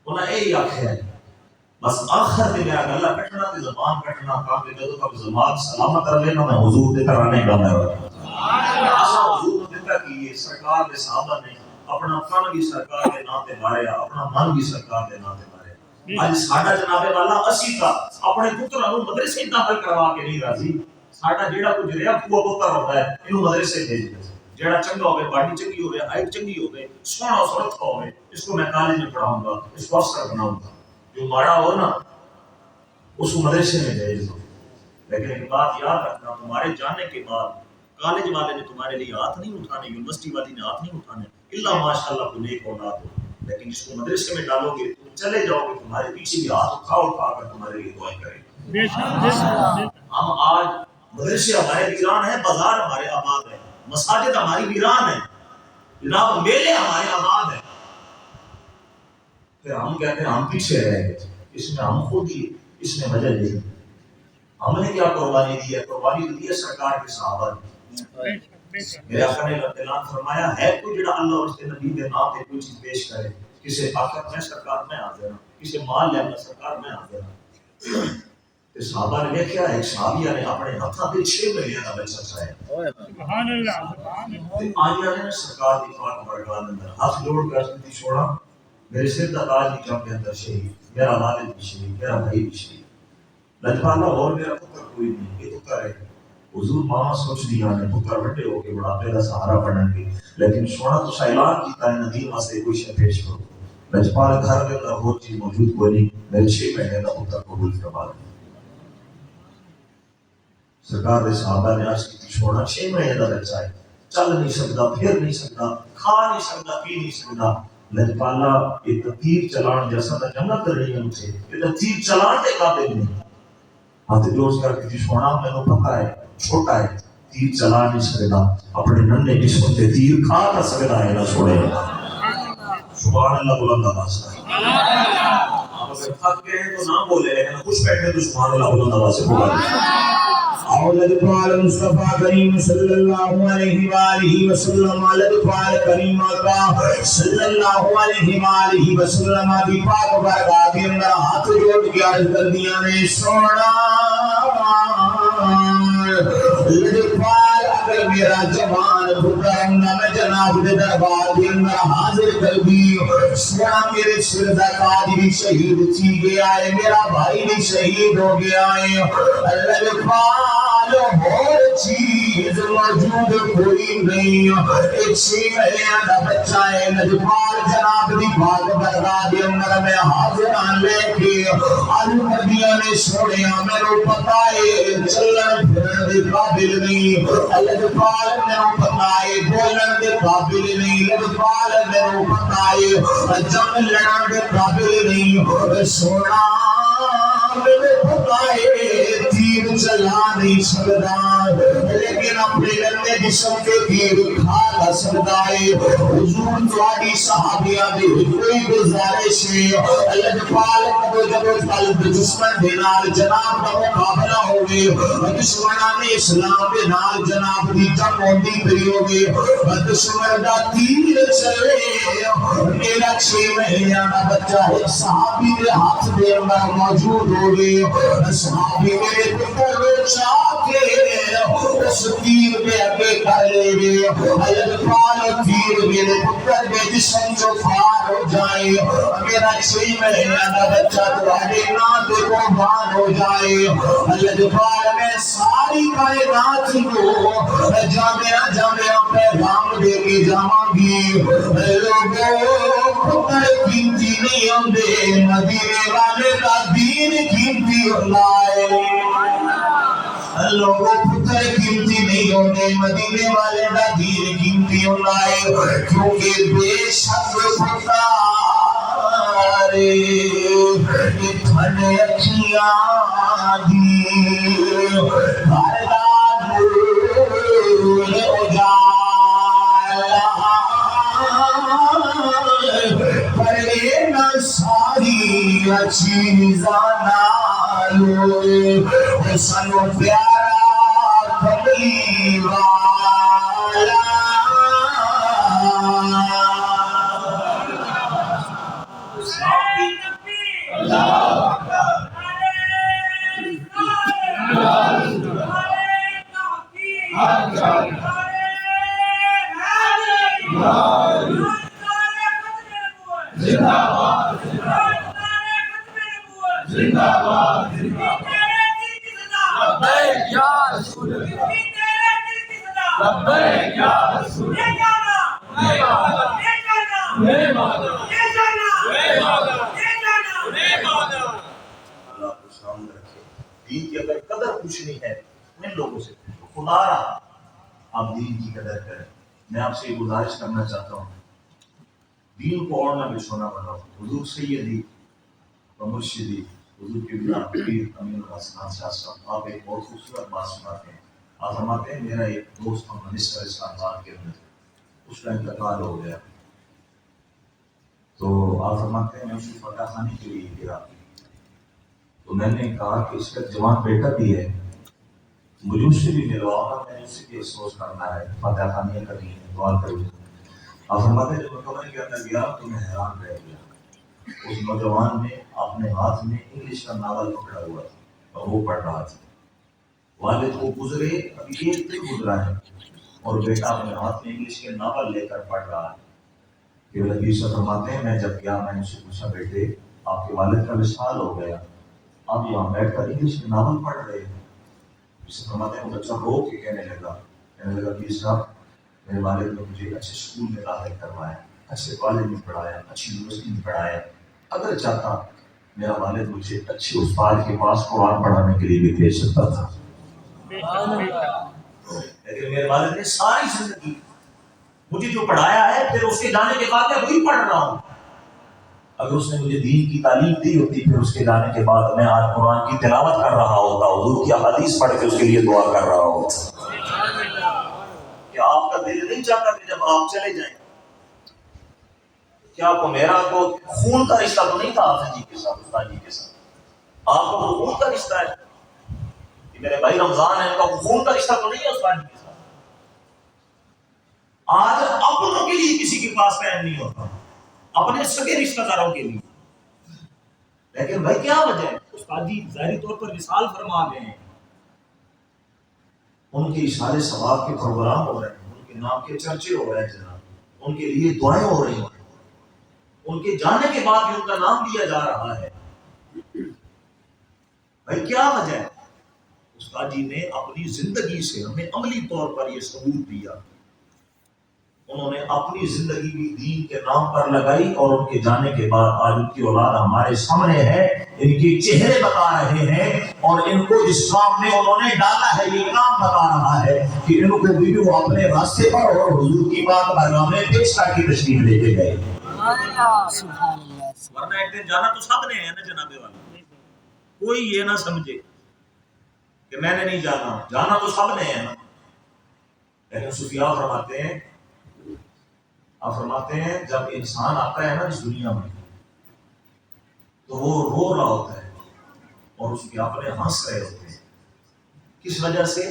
انہاں یہی آکھیا ہے بس آخر دے میرا گلا کٹنا تے زبان کٹنا کام کے جدوں تک زبان سلامت کر لینا میں حضور دے کرانے گا میں حضور نے دیتا کہ یہ سرکار دے صحابہ نے اپنا فن بھی سرکار دے نام تے ماریا اپنا من بھی سرکار دے نام تے ماریا اج ساڈا جناب والا اسی تا اپنے پتراں نوں مدرسے داخل کروا کے نہیں راضی ساڈا جیڑا کچھ رہیا پھو پتر ہوتا ہے اینو مدرسے بھیج دے جیڑا چنگا ہوے باڈی چنگی ہوے ہائٹ چنگی ہوے سونا سرخ ہوے اس کو میں کالج میں پڑھاؤں گا اس کو افسر بناؤں گا جو ماڑا ہو نا اس کو مدرسے میں بھیج دو لیکن ایک بات یاد رکھنا تمہارے جانے کے بعد کالج والے نے تمہارے لیے ہاتھ نہیں اٹھانے یونیورسٹی والی نے ہاتھ نہیں اٹھانے اللہ ماشاءاللہ کو نیک اولاد ہو لیکن اس کو مدرسے میں ڈالو گے تم چلے جاؤ گے تمہارے پیچھے بھی ہاتھ اٹھا کر تمہارے لیے دعائیں کریں ہم آج مدرسے ہمارے ویران ہیں بازار ہمارے آباد ہے مساجد ہماری ویران ہے جناب میلے ہمارے آباد ہیں پھر ہم کہتے ہیں ہم پیچھے رہ گئے اس میں ہم خود ہی اس میں وجہ نہیں ہم نے کیا قربانی دی ہے قربانی دی ہے سرکار کے صحابہ نے میرے آقا نے اعلان فرمایا ہے کوئی جڑا اللہ اور اس کے نبی کے نام پہ کوئی چیز پیش کرے کسی طاقت میں سرکار میں حاضر ہوں کسی مال لینا سرکار میں حاضر ہوں کہ صحابہ نے دیکھا ایک صحابیہ نے اپنے ہاتھوں پہ 6 مہینے کا بچہ چاہیا سبحان اللہ سبحان اللہ آیا نے سرکار دی پاک بارگاہ میں اندر ہاتھ جوڑ کے عرض کی چھوڑا میرے سر کا تاج بھی جم کے اندر شہید میرا والد بھی شہید میرا بھائی بھی شہید لجپالا اور میرا پتر کوئی نہیں یہ پتر ہے حضور ماما سوچ دیا نے پتر بڑے ہو کے بڑھاپے کا سہارا بنن گے لیکن سونا تو اعلان کیتا ہے ندیم واسطے کوئی شے پیش کرو لجپال گھر کے اندر وہ چیز موجود کوئی نہیں میرے 6 مہینے کا پتر قبول فرما لیا سرکار دے صحابہ نے عرض کی چھوڑا 6 مہینے کا بچہ ہے چل نہیں سکتا پھر نہیں سکتا کھا نہیں سکتا پی نہیں سکتا لجپالا ایک تیر چلان جیسا نہ جنت رہی ہے مجھے یہ تیر چلان دے قابل نہیں ہاتھ جوڑ کر کے چھوڑا میں نے پتا ہے چھوٹا ہے تیر چلا نہیں سکتا اپنے ننھے جسم تے تیر کھا نہ سکتا ہے نہ چھوڑے سبحان اللہ بلند آواز سے آپ اگر تھک گئے ہیں تو نہ بولے لیکن خوش بیٹھے تو سبحان اللہ بلند آواز سے بولے اولاد پال مصطفیٰ کریم صلی اللہ علیہ وآلہ وسلم اولاد پال کریم کا صلی اللہ علیہ وآلہ وسلم کی پاک بارگاہ کے اندر ہاتھ جوڑ کے عرض کر دیا نے سونا اولاد پال اگر میرا جوان پتر میں جناب دے دربار کے اندر حاضر کر دی سونا میرے سر دا تاج بھی شہید تھی گیا ہے میرا بھائی بھی شہید ہو گیا ہے اولاد پال اور چیز موجود کوئی نہیں ایک 6 مہینے کا بچہ ہے لجپال جناب دی پاک بارگاہ دے اندر میں حاضر لے کے عرض کر دیا نے سوڑیا میرے پتہ ہے چلن پھرن دے قابل نہیں لجپال میرے پتہ ہے بولن دے قابل نہیں لجپال میرے پتہ ہے جنگ لڑن دے قابل نہیں سونا میرے پتہ ہے تیر چلا نہیں سکتا لیکن اپنے ننھے جسم کے تیر کھا نہ سکتا ہے حضور تواڈی صحابیاں دی کوئی گزارش ہے لجپال کو جب قلب دشمن دے نال جناب دا مقابلہ ہوے دشمنان اسلام دے نال جناب دی جنگ ہوندی پئی ہوے دشمن دا تیر چلے میرا 6 مہینے دا بچہ ایک صحابی دے ہاتھ دے اندر موجود ہوے صحابی میرے پتر چاہ کے اس تیر میں اگے کر لے گئے لجپال تیر میرے پتر کے جسم جو فار ہو جائے میرا 6 مہینے کا بچہ تمہارے نام پہ قربان ہو جائے لجپال میں ساری کائنات کو جامعہ پیغام دے کے جاواں گی لوگوں پتر قیمتی نہیں ہوندے مدینے والے کا دین قیمتی ہوتا ہے لوگوں پتر قیمتی نہیں ہوتے مدینے والے دا دین قیمتی ہوتا ہے کیونکہ بے شک پتارے اتھنے اکھیاں دی گھر دا نور اجالا پڑے نہ ساری چیزاں نالو سنو پیارا کبھی والا اللہ لبیک یا رسول اللہ لبیک یا رسول اللہ کو سامنے رکھے. دین کی اگر قدر پوچھنی ہے ان لوگوں سے پوچھو. خدا را آپ دین کی قدر کریں. میں آپ سے یہ گزارش کرنا چاہتا ہوں دین کو اور نہ بچھونا بناؤ. حضور سیدی و مرشدی حضور کے بلا پیر امین الحسنان شاہ صاحب آپ ایک بہت خوبصورت بات سناتے ہیں. آپ فرماتے ہیں میرا ایک دوست ہم منسٹر اس خاندان کے اندر اس کا انتقال ہو گیا تو آپ فرماتے ہیں میں اسے فتح خانے کے لیے گیا تو میں نے کہا کہ اس کا جوان بیٹا بھی ہے مجھے اس سے بھی ملواؤ گا. میں نے اس سے بھی افسوس کرنا ہے فتح خانیاں کرنی ہے دعا کروں. آپ فرماتے ہیں جب میں کمرے کے اندر گیا تو میں حیران رہ گیا. اس نوجوان نے اپنے ہاتھ میں انگلش کا ناول پکڑا ہوا تھا اور وہ پڑھ رہا تھا. والد کو گزرے ابھی ایک دن گزرا ہے اور بیٹا اپنے ہاتھ میں انگلش کے ناول لے کر پڑھ رہا ہے. کہ حدیث فرماتے ہیں میں جب گیا میں نے اسے پوچھا بیٹے آپ کے والد کا وصال ہو گیا آپ یہاں بیٹھ کر انگلش میں ناول پڑھ رہے ہیں. اسے فرماتے ہیں وہ بچہ رو کے کہنے لگا پیر صاحب میرے والد نے مجھے اچھے اسکول میں داخل کروایا اچھے کالج میں پڑھایا اچھی یونیورسٹی میں پڑھایا. اگر چاہتا میرا والد مجھے اچھے استاد کے پاس قرآن پڑھانے کے لیے بھی بھیج سکتا تھا. لیکن میرے والد نے ساری زندگی مجھے جو پڑھایا ہے پھر اس کے جانے کے بعد میں وہی پڑھ رہا ہوں. اگر اس نے مجھے دین کی تعلیم دی ہوتی پھر اس کے جانے کے بعد میں آج قرآن کی تلاوت کر رہا ہوتا حضور کی احادیث پڑھ کے اس کے لیے دعا کر رہا ہوتا. کیا آپ کا دل نہیں چاہتا کہ جب آپ چلے جائیں کیا آپ کو میرا کو خون کا رشتہ تو نہیں تھا حافظ جی کے ساتھ استاد جی کے ساتھ آپ کو خون کا رشتہ ہے کہ میرے بھائی رمضان ہے ان کا خون کا رشتہ تو نہیں ہے استاد جی کے ساتھ. آج اپنوں کے لیے کسی کے پاس ٹائم نہیں ہوتا اپنے سگے رشتہ داروں کے لیے. لیکن بھائی کیا وجہ ہے استاد جی ظاہری طور پر وصال فرما گئے ہیں ان کے اشارے ثواب کے پروگرام ہو رہے ہیں ان کے نام کے چرچے ہو رہے ہیں جناب ان کے لیے دعائیں ہو رہی ہیں ان کے جانے کے بعد بھی ان کا نام لیا جا رہا ہے. بھائی کیا وجہ ہے استاد جی نے اپنی زندگی سے ہمیں عملی طور پر یہ ثبوت دیا. انہوں نے اپنی زندگی بھی دین کے نام پر لگائی اور ان کے جانے کے بعد آج ان کی اولاد ہمارے سامنے ہے ان کے چہرے بتا رہے ہیں اور ان کو جس کام میں انہوں نے ڈالا ہے یہ کام بتا رہا ہے کہ ان کو بھی وہ اپنے راستے پر اور حضور کی بات پیغام پیش کر کے تشریف لے کے گئے. ورنہ ایک دن جانا تو سب نے ہے نا جناب والا. کوئی یہ نہ سمجھے کہ میں نے نہیں جانا جانا تو سب نے ہے نا. لیکن صوفیاء فرماتے ہیں جب انسان آتا ہے نا اس دنیا میں تو وہ رو رہا ہوتا ہے اور اس کے اپنے ہنس رہے ہوتے ہیں. کس وجہ سے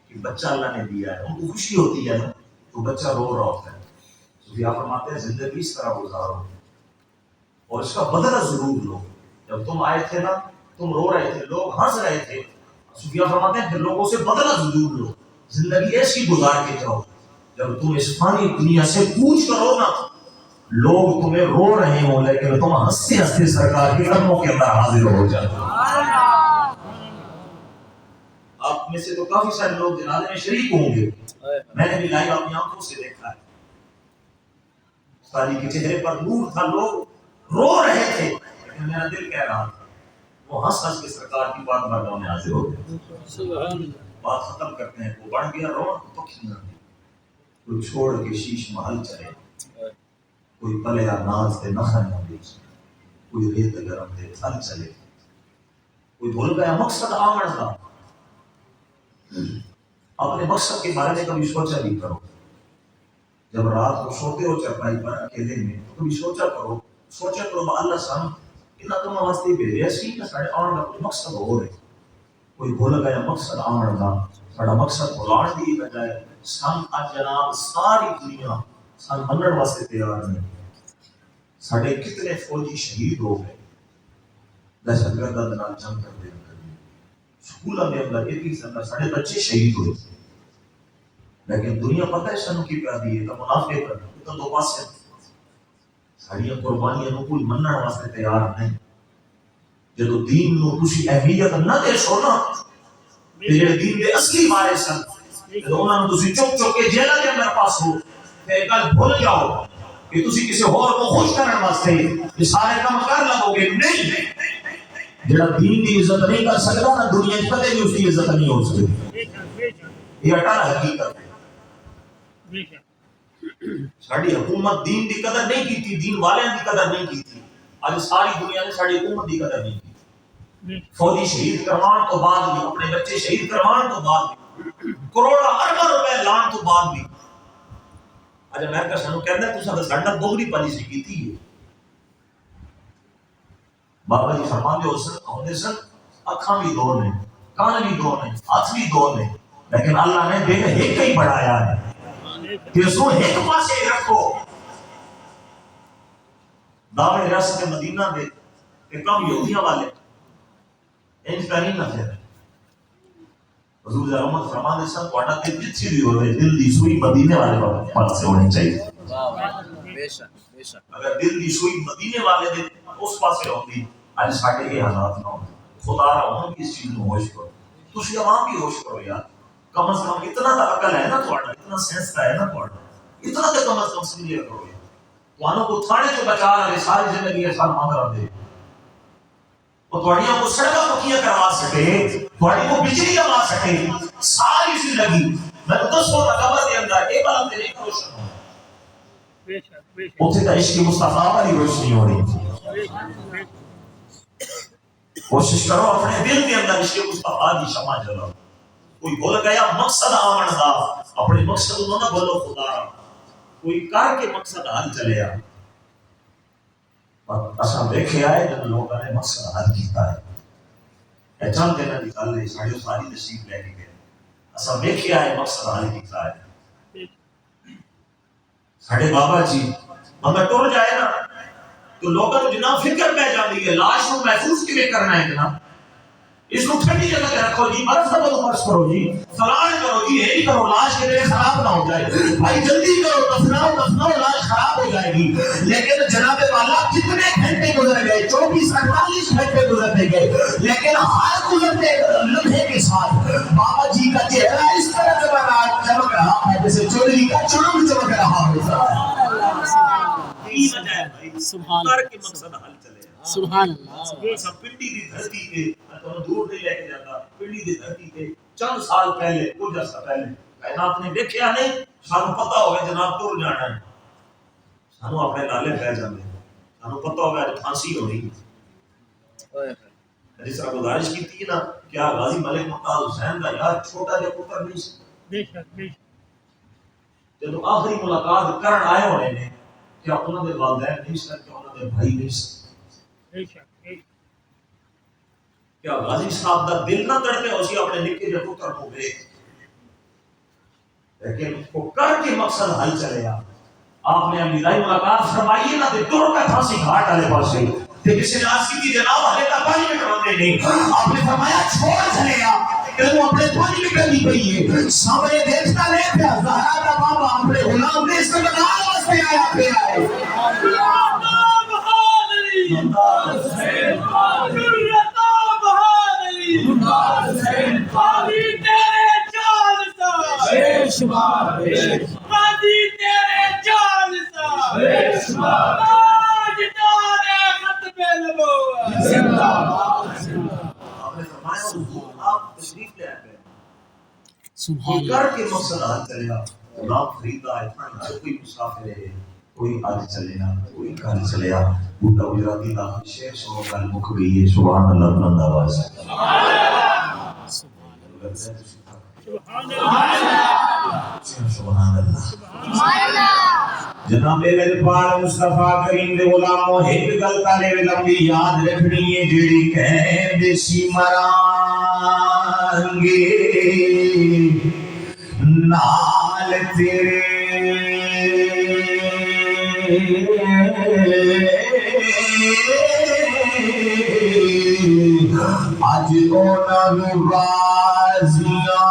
کہ بچہ اللہ نے دیا ہے ان کو خوشی ہوتی ہے نا تو بچہ رو رہا ہوتا ہے. صوفیاء فرماتے ہیں زندگی اس طرح گزارو اور اس کا بدلہ ضرور لو. جب تم آئے تھے نا تم رو رہے تھے لوگ ہنس رہے تھے. صوفیاء فرماتے ہیں پھر لوگوں سے بدلہ ضرور لو. زندگی ایسی گزار کے جاؤ جب تم اس فانی دنیا سے کوچ کرو نا لوگ تمہیں رو رہے ہوں لیکن تم ہنستے ہنستے سرکار کے قدموں کے اندر حاضر ہو جاؤ. آپ میں سے تو کافی سارے لوگ جنازے میں شریک ہوں گے. میں نے بھی لائیو اپنی آنکھوں سے دیکھا ہے. ساری کے چہرے پر نور تھا لوگ رو رہے تھے لیکن میرا دل کہہ رہا تھا وہ ہنس ہنس کے سرکار کی بات بارگاہ میں حاضر ہو گئے. بات ختم کرتے ہیں وہ بڑھ گیا رو پکھیاں کوئی چھوڑ کے شیش محل چلے کوئی پلیا ناز دے نخن بیچ کوئی ریت گرم دے تھل چلے کوئی بھول گیا مقصد آمن تھا. اپنے مقصد کے بارے میں کبھی سوچا بھی کرو. جب رات کو سوتے ہو چرپائی پر اکیلے میں تو کبھی سوچا کرو اللہ سام اتنا تم واسطے بھیجے سی کہ سارے آن کا کوئی مقصد ہو رہے. کوئی بھول گیا مقصد آمن کا ساڑا مقصد بھولان دی بجائے سن آج جناب ساری دنیا سن منن واسطے تیار نہیں. ساڑے کتنے فوجی شہید ہو گئے دہشت گردوں کے نال جنگ کرتے ہیں. سکولوں میں اندر ایک ہی سن ساڑے بچے شہید ہوئے لیکن دنیا پتہ ہے سن کی پیادی ہے تو منافع کر تو دو پاسے ساڑیاں قربانیاں نو کوئی منن واسطے تیار نہیں. جدو دین نو تسی اہمیت نہ دے سو نا تے جڑے دین دے اصلی وارث سن جدو انہاں نو تسی چک چک کے جیلہ دے اندر پاس ہو تے گل بھول جاؤ کہ تسی کسی اور کو خوش کرنے واسطے یہ سارے کام کر لگو گے. نہیں، جڑا دین دی عزت نہیں کر سکتا نا دنیا میں کدے بھی اس کی عزت نہیں ہو سکتی. یہ اٹل حقیقت ہے. ساری حکومت دین دی قدر نہیں کی تھی، دین والے دی قدر نہیں کی تھی. آج ساری دنیا نے ساری حکومت دی قدر نہیں کی. فوجی شہید کروان تو بعد بھی، اپنے بچے شہید کروان تو بعد بھی، کروڑا ارباں روپے لان تو بعد بھی اج امریکہ سانو کہندا ہے تساں ساڈا دوگری پالیسی کیتی ہے. بابا جی فرماندے ہو سن ہوندے سن اکھاں بھی دو نے، کان بھی دو نے، ہاتھ بھی دو نے، لیکن اللہ نے دل ایک ہی بڑھایا ہے کہ اس کو ایک پاسے رکھو. دعوے ریاست مدینہ دے کہ کم یہودیاں والے انج کا نہیں نہ پھر حضور رحمت فرماندے سن تہاڈا دل جتھی بھی ہوئے دل دی سوئی مدینے والے پاسے ہونی چاہیے. بے شک بے شک. اگر دل دی سوئی مدینے والے دے اس پاسے ہوندی اج ساڈے یہ حالات نہ ہوندے. خدا را ہم اس چیز میں ہوش کرو، تسی عوام بھی ہوش کرو یار. کم از کم اتنا تو عقل ہے نا تھوڑا، اتنا سینس ہے نا تھوڑا، اتنا تو کم از کم سمجھ لیا کرو. تھانوں کو تھانے تو بچا رہے ساری زندگی ایسا مانگ رہے تھے وہ تھوڑیاں کو سڑکاں پکیاں کروا سکے، تھوڑی کو بجلی لگا سکے ساری زندگی. میں تو 10 سو قبر کے اندر ایک بار تیرے ایک روشن ہوں اتنے تو عشق مصطفیٰ والی روشنی ہو رہی تھی. کوشش کرو اپنے دل کے اندر عشق مصطفیٰ کی شمع جلاؤ. کوئی بول گیا مقصد آمن دا، اپنے مقصد کو نہ بولو خدا، کوئی کر کے مقصد حل چلے آ. اصل دیکھے آئے جب لوگوں نے مقصد حل کیتا ہے چند دن کی گل ہے ساری ساری نصیب لے کے گئے. اصل دیکھے آئے مقصد حل کیتا ہے. ساڑھے بابا جی بندہ ٹر جائے نا تو لوگوں کو جناب فکر پہ جاتی ہے لاش کو محفوظ کیوں کرنا ہے جناب. اس کو ٹھنڈی جگہ پہ رکھو جی، برف کا بندوبست کرو جی، فلان کرو جی، یہ نہیں کرو لاش کے لیے خراب نہ ہو جائے. بھائی جلدی کرو، دفناؤ لاش خراب ہو جائے گی. لیکن جناب والا کتنے گھنٹے گزر گئے، 24-48 گھنٹے گزرتے گئے، لیکن ہر گزرتے لمحے کے ساتھ بابا جی کا چہرہ اس طرح چمک رہا ہے جیسے چوری کا چمک چمک رہا ہوتا ہے. سبحان کر کے مقصد حل چلے. سبحان اللہ. سب پنڈی دی دھرتی پہ دور نہیں لے کے جاتا. پنڈی دی دھرتی پہ چند سال پہلے کچھ عرصہ پہلے کائنات نے دیکھا نہیں، سانو پتہ ہوگا جناب ٹر جانا ہے، سانو اپنے نالے پہ جانے، سانو پتہ ہوگا پھانسی ہو رہی ہے. جس طرح گزارش کی تھی نا کیا غازی ملک ممتاز حسین کا یار چھوٹا جا پتر نہیں سی جب آخری ملاقات کرن آئے ہونے نے کیا انہوں نے والدین نہیں سن، کیا انہوں نے بھائی نہیں سن. کیا غازی صاحب دا دل نہ تڑپے اسی اپنے نکے جے پتر کو دیکھ، لیکن وہ کر کے مقصد حل چلے آ. آپ نے امیرائی ملاقات فرمائیے نہ تے ٹر کے پھانسی گھاٹ والے پاسے تے کسی نے عرض کی جناب ہلے کا 5 منٹ ہوتے نہیں. آپ نے فرمایا چھوڑ چلے آ کہ وہ اپنے 5 منٹ نہیں پئی ہے سامنے دیکھتا نہیں پیا زہرا کا بابا اپنے غلام نے اس کو بنال واسطے آیا پیا ہے. کر کے مقصد حل چلے گا. غلام فرید اتنا ہر کوئی مسافر ہے، کوئی آج چلے گا کوئی کل چلے گا. بوٹا گجراتی کا شعر سو گل مک گئی ہے. سبحان اللہ بلند آواز سبحان اللہ. جناب میرے پاک مصطفیٰ کریم دے غلاموں ایک گل تالے لمبی یاد رکھنی ہے جیڑی کہندے سی مران گے نال تیرے آج اونا بازیاں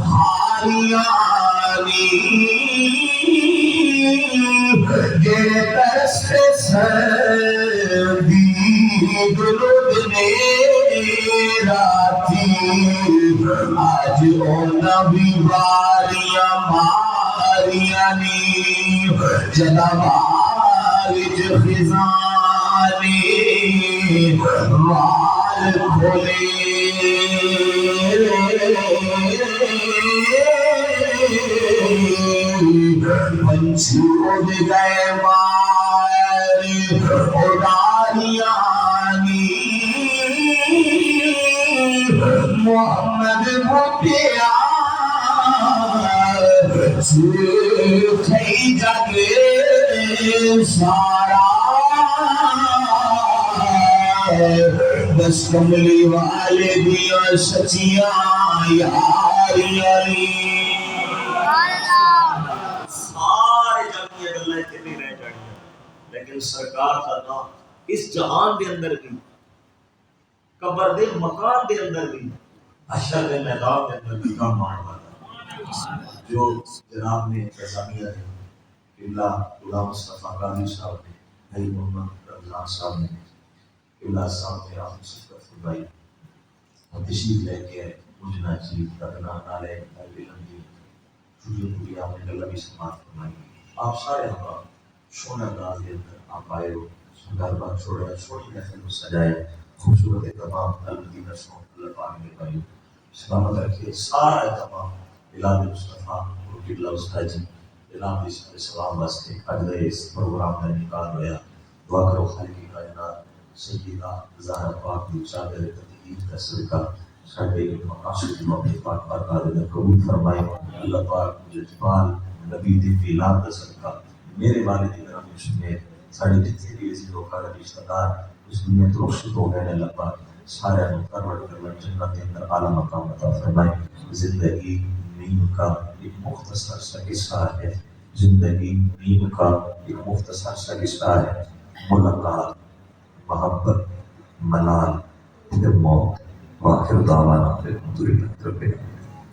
ہاریاں جڑے ترستے سردی دلو راتی آج اونا بھی باریاں ماریاں نی جلا بارج خزانی مال کھولے پنچھی اڑ گئے مار اڑاریانی محمد بھٹیا تھئی جگے سارا بس کملی والے دیا سچیاں یاری علی سارے جگ کی گلیں اتنی رہ جاتی لیکن سرکار کا نام اس جہان دے اندر بھی قبر دے مکان دے اندر بھی حشر دے میدان دے اندر بھی کام مان والا جو جناب نے فیضانیہ ہے قبلہ غلام مصطفیٰ قادری صاحب نے حی محمد رمضان صاحب نے قبلہ صاحب نے آپ صفت فرمائی اور تشریف لے کے مجھنا چیز رکھنا نالے علم دی چھوٹی چھوٹی آپ نے گلہ بھی سماعت فرمائی آپ سارے احباب شونہ انداز کے اندر آپ آئے ہو سنگار بات چھوڑے چھوٹی محفل کو سجائے خوبصورت تمام المدینہ سوں اللہ پاک نے بھائی سلامت رکھے سارا تمام بلاد مصطفیٰ اور قبلہ استاد جی بلاد سلام واسطے اج دے اس پروگرام کا انعقاد ہوا دعا کرو خالق کائنات سیدہ زہرا پاک کی چادر تطہیر کا صدقہ ساڈے مقاصد موقع پاک برکات دے قبول فرمائے اللہ پاک جلال نبی دی میلاد کا صدقہ میرے والد گرامی سمیت ساڈے جتنے بھی عزیز و اقارب رشتہ دار اس دنیا تو رخصت ہو گئے اللہ پاک سارے مقرر کر جنت کے اندر اعلیٰ مقام عطا فرمائے زندگی نیم کا ایک مختصر سا قصہ ہے زندگی نیم کا ایک مختصر سا قصہ ہے ملاقات محبت ملال پھر موت وآخر دعوانا الحمدللہ رب العالمین